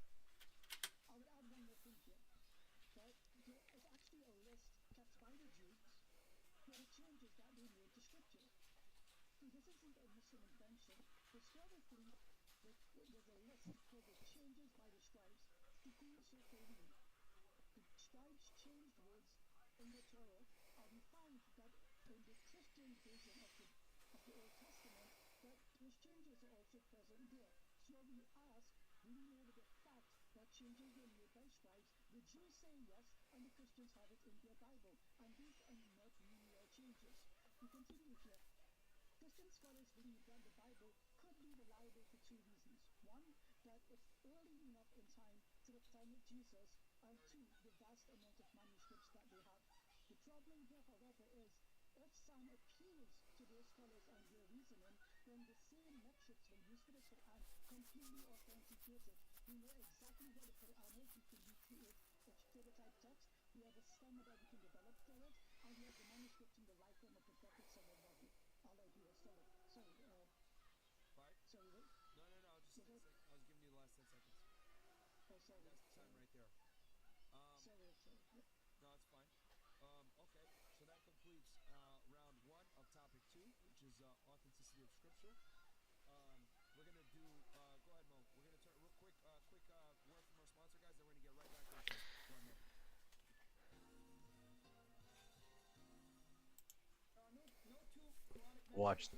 Watch.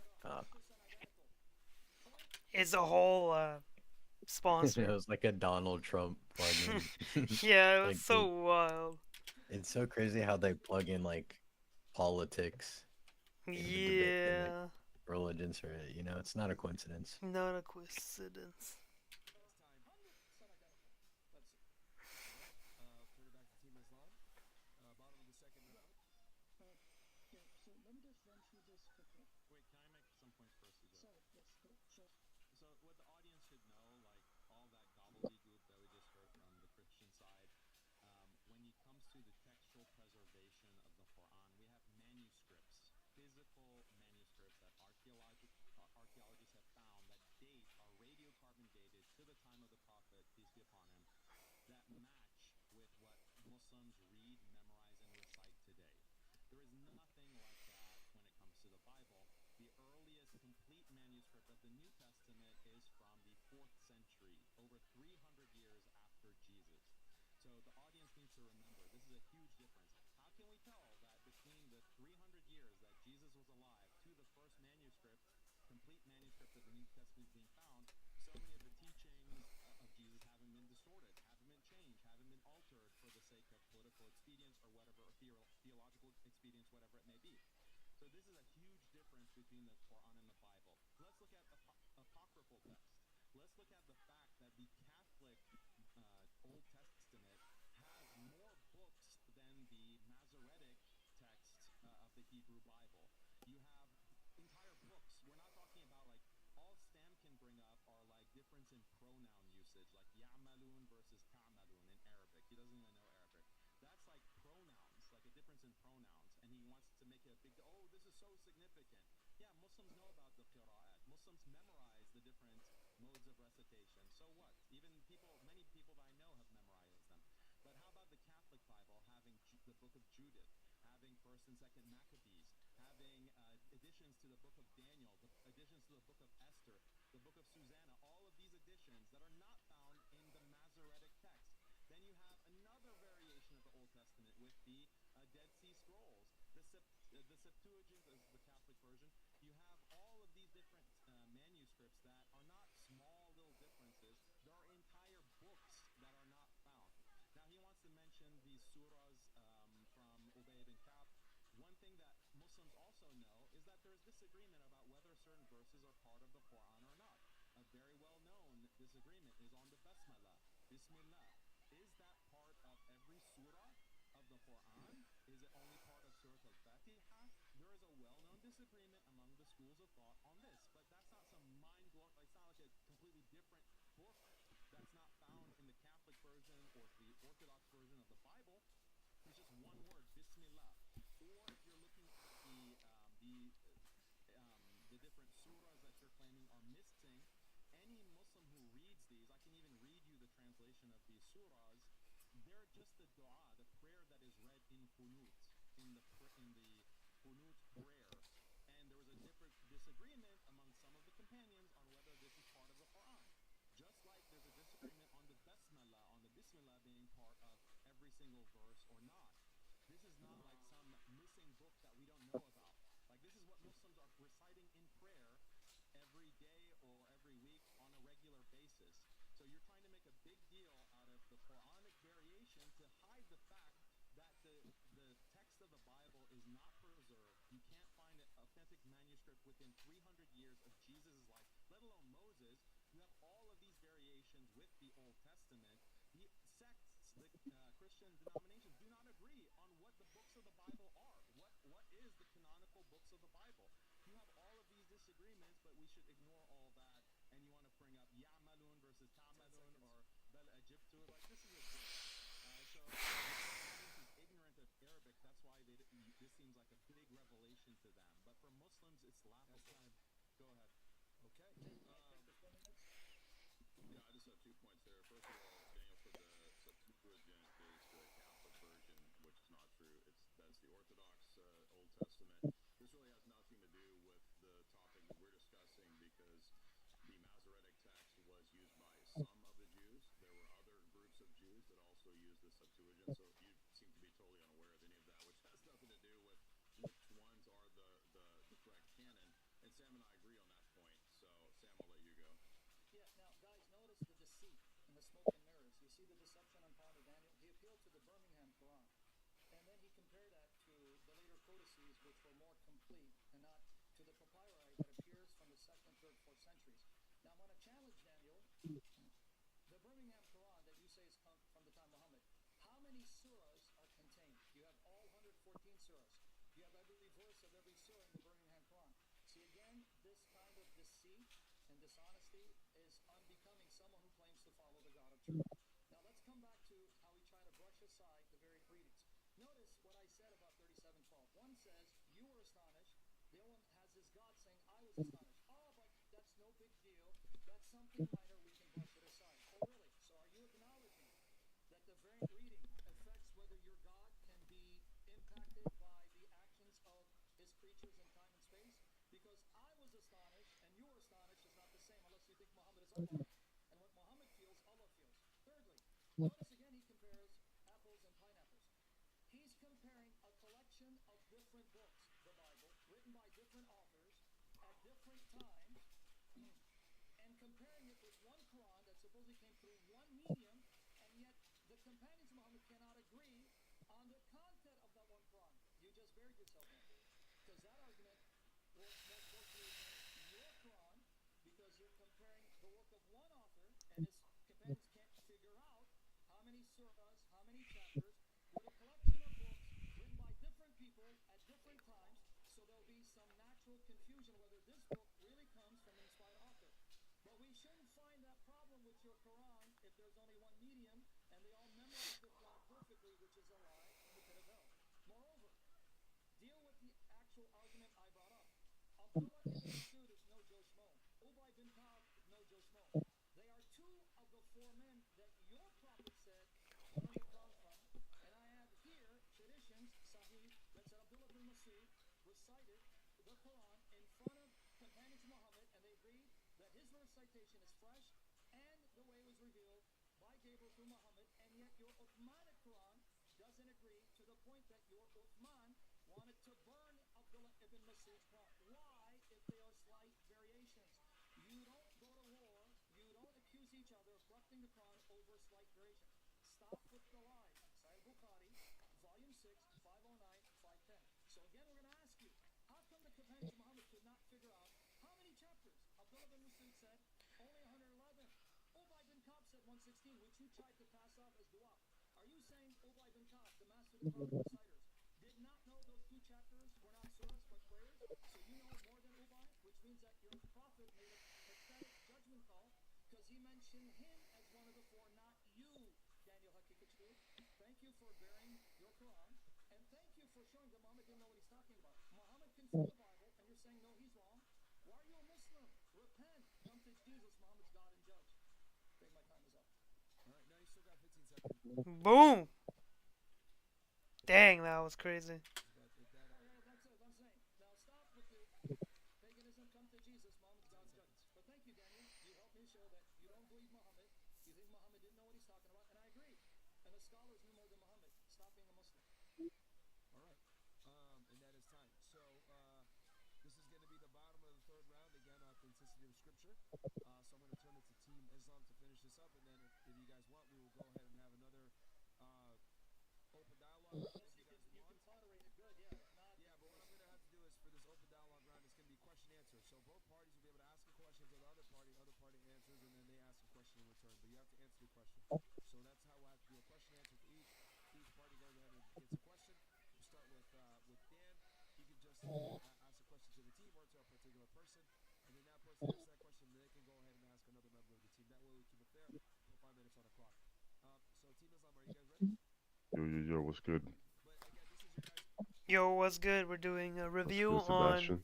Is a whole It sponsor. was like a Donald Trump plugin. Yeah, it was Like, so wild. it's so crazy how they plug in like politics in the debate in like Yeah, religions, or it's not a coincidence. not a coincidence. codices which were more complete and not to the papyri that appears from the 2nd, 3rd, 4th centuries. Now, I'm going to challenge Daniel. The Birmingham Quran that you say is from the time of Muhammad, how many surahs are contained? You have all 114 surahs. You have every verse of every surah in the Birmingham Quran. See, again, this kind of deceit and dishonesty is unbecoming someone who claims to follow the God of truth. Now, let's come back to how he tried to brush aside the very readings. Notice what I said about 37:12. One says, you were astonished. The other one has this God saying, I was astonished. Oh, but that's no big deal. That's something minor. We can brush it aside. Oh, really? So are you acknowledging that the variant reading affects whether your God can be impacted by the actions of his creatures in time and space? Because I was astonished and you were astonished is not the same unless you think Muhammad is Allah. And what Muhammad feels, Allah feels. Thirdly, notice again he compares apples and pineapples. He's comparing a collection of different books, the Bible, written by different authors at different times, and comparing it with one Quran that supposedly came through one medium, and yet the companions of Muhammad cannot agree on the content of that one Quran. You just buried yourself in it. Because that argument works more closely against your Quran, because you're comparing the work of one author, and his companions can't figure out how many surahs, how many chapters, with a collection of books written by different people at different times, so there'll be some natural confusion whether this book really comes from an inspired author. But we shouldn't find that problem with your Quran if there's only one medium and they all memorize the Quran perfectly, which is a lie in the pit of hell. Moreover, deal with the actual argument I brought up. Abdullah ibn Masud is no Joe Shmoun. Ubay bin Ka'b is no Joe Shmoun. They are two of the four men that your prophet said to learn the Quran from. And I have here traditions, Sahih, that said Abdullah bin Masud recited the Quran in front of companions of Muhammad, and they agreed that his recitation is fresh and the way it was revealed by Gabriel through Muhammad, and yet your Uthmanic Quran doesn't agree, to the point that your Uthman wanted to burn Abdullah ibn Masud's Quran. Why, if they are slight variations? You don't go to war, you don't accuse each other of corrupting the Quran over slight variations. Stop with the lies. Sahih Bukhari, volume 6, 509, 510. So again, we're going to ask you, how come the companions of Muhammad could not figure out how many chapters? Abdullah bin Masud said only 111. Ubay bin Ka'b said 116, which you tried to pass off as dua. Are you saying Ubay bin Ka'b, the master of the Quran reciters, did not know those two chapters were not surahs but prayers? So you know more than Ubay, which means that your prophet made a pathetic judgment call because he mentioned him as one of the four, not you, Daniel Hakikatulu. Thank you for bearing your Quran, and thank you for showing that Muhammad didn't know what he's talking about. Muhammad consumed the Bible, and you're saying, no, he's wrong. Why are you a Muslim? Repent. Come to Jesus, Muhammad's God and judge. I think my time is up. All right, now you still got 15 seconds. Boom! Dang, that was crazy. That's it. I'm saying. Now stop with the paganism. Come to Jesus, Muhammad's God and judge. But thank you, Daniel. You helped me show that you don't believe Muhammad. You think Muhammad didn't know what he's talking about, and I agree. And the scholars knew more than Muhammad. Stop being a Muslim. All right. And that is time. So this is going to be the bottom of the third round. Again, authenticity of scripture. So I'm going to turn it to Team Islam to finish this up, and then if you guys want, we will go ahead and have another open dialogue. You can moderate it good, yeah. If not, yeah, but what I'm going to have to do is for this open dialogue round, it's going to be question answer. So both parties will be able to ask a question to the other party answers, and then they ask a question in return. But you have to answer the question. So that's how we'll have to do a question answer for each. Each party goes ahead and gets a question. We'll start with Dan. He can just ask a question to the team or to a particular person, and then that person asks that question, and they can go ahead and ask another member of the team. That way we keep it fair. Put 5 minutes on the clock. So Team Islam, are you guys ready? Yo, what's good? But again, this is your guys. Yo, what's good? We're doing a review Sebastian?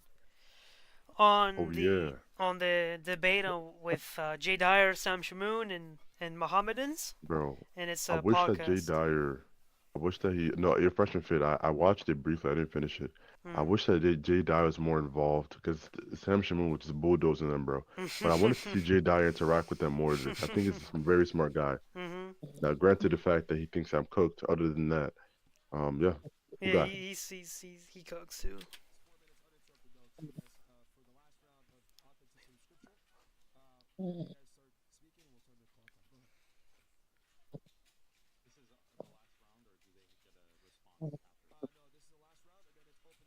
on Oh, the yeah. on the debate with Jay Dyer, Sam Shmoun, and Mohammedans. Bro, And it's I a wish that Jay podcast. Dyer, I wish that he, no, your freshman fit, I watched it briefly, I didn't finish it. I wish that Jay Dyer was more involved, because Sam Shmoun was just bulldozing them, bro. But I wanted to see Jay Dyer interact with them more. I think he's a very smart guy. Now, granted the fact that he thinks I'm cooked, other than that, yeah. Yeah, he cooks too. 4 minutes uninterrupted though, so you guys, for the last round of authenticity of scripture, you guys start speaking, and we'll turn the clock off. Go ahead. This is the last round, or do they get a response after? No, this is the last round, and then it's open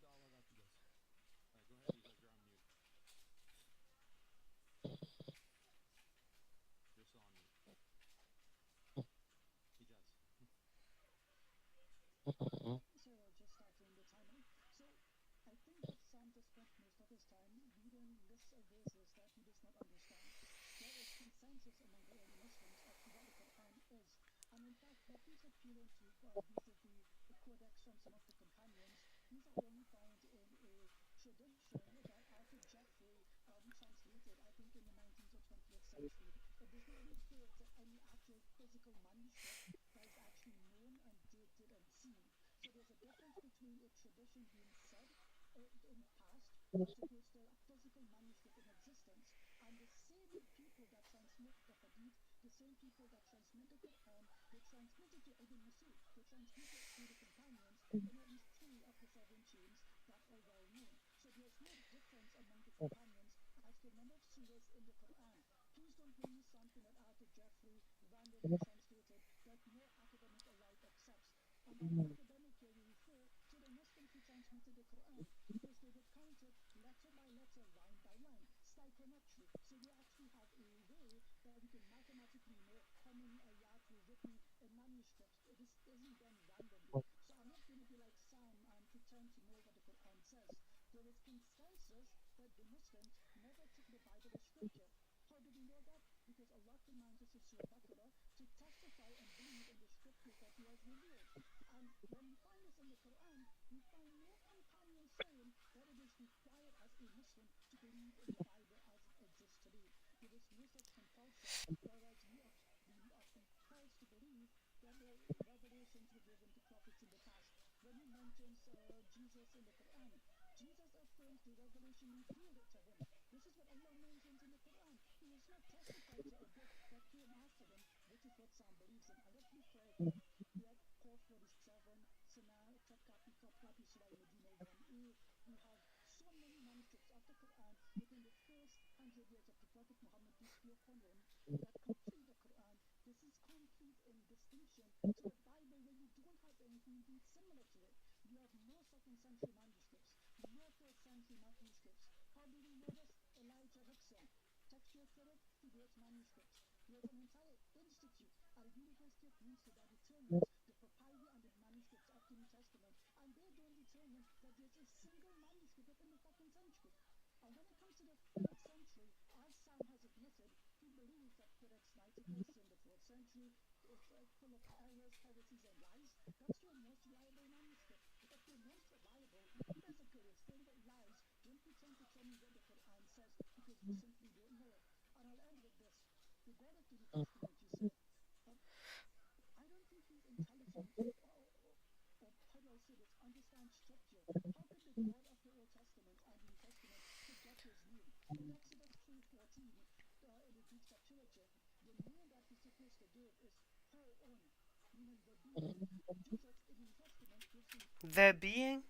The being?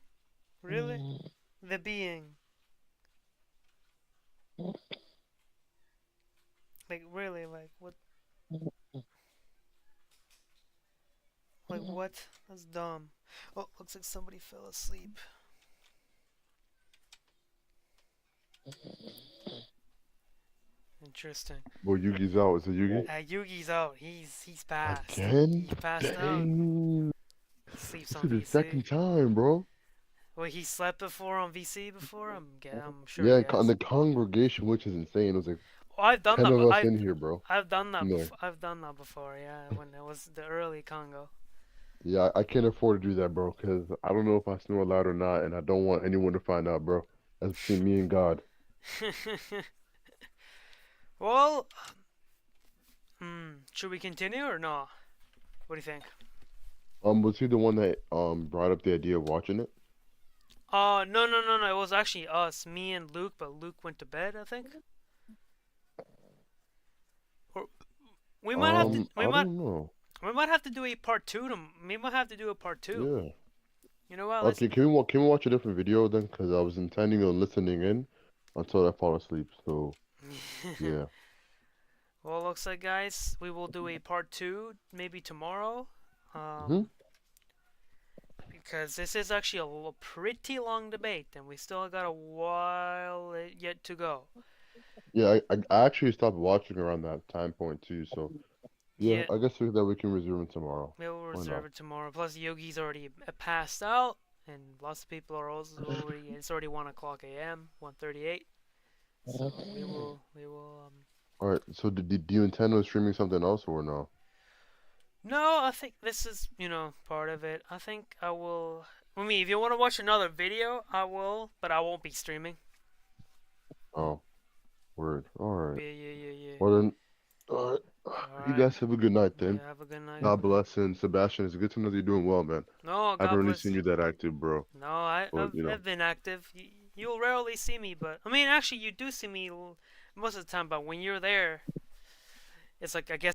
Really? The being. Like, really, like, what? Like, what? That's dumb. Oh, looks like somebody fell asleep. Interesting. Well, Yugi's out. Is it Yugi? Yugi's out. He's passed. Again? He passed out. Dang. He sleeps This on is the VC. second time, bro. Well, he slept before on VC before. I'm sure Yeah, he has. the congregation, which is insane. It was like Oh, I've done 10 that. of us in here, bro. I've done that. Yeah. I've done that before. Yeah, when it was the early Congo. Yeah, I can't afford to do that, bro, because I don't know if I snore loud or not, and I don't want anyone to find out, bro. That's between me and God. Well, should we continue or no? What do you think? Was he the one that brought up the idea of watching it? No. It was actually us, me and Luke, but Luke went to bed, I think. Or we might have to. I don't know. We might have to do a part two. We might have to do a part two. Yeah. You know what? Okay, can we watch a different video then? Because I was intending on listening in until I fall asleep. So yeah. Well, looks like, guys, we will do a part two maybe tomorrow. Because this is actually a pretty long debate, and we still got a while yet to go. Yeah, I actually stopped watching around that time point too. So Yeah, I guess we can resume it tomorrow. We'll reserve it tomorrow. Plus, Yogi's already passed out, and lots of people are also already. It's already 1:00 a.m. 1:38. So we will. All right. So do you intend on streaming something else or no? No, I think this is part of it. I think I will. I mean, if you want to watch another video, I will, but I won't be streaming. Oh, word. All right. Yeah. Well then, all right. You guys have a good night then. Yeah, have a good night. God bless, and Sebastian, it's good to know that you're doing well, man. No, I haven't God really bless seen you that active, bro. No, I've been active. You'll rarely see me, but I mean, actually, you do see me most of the time. But when you're there, it's like I guess.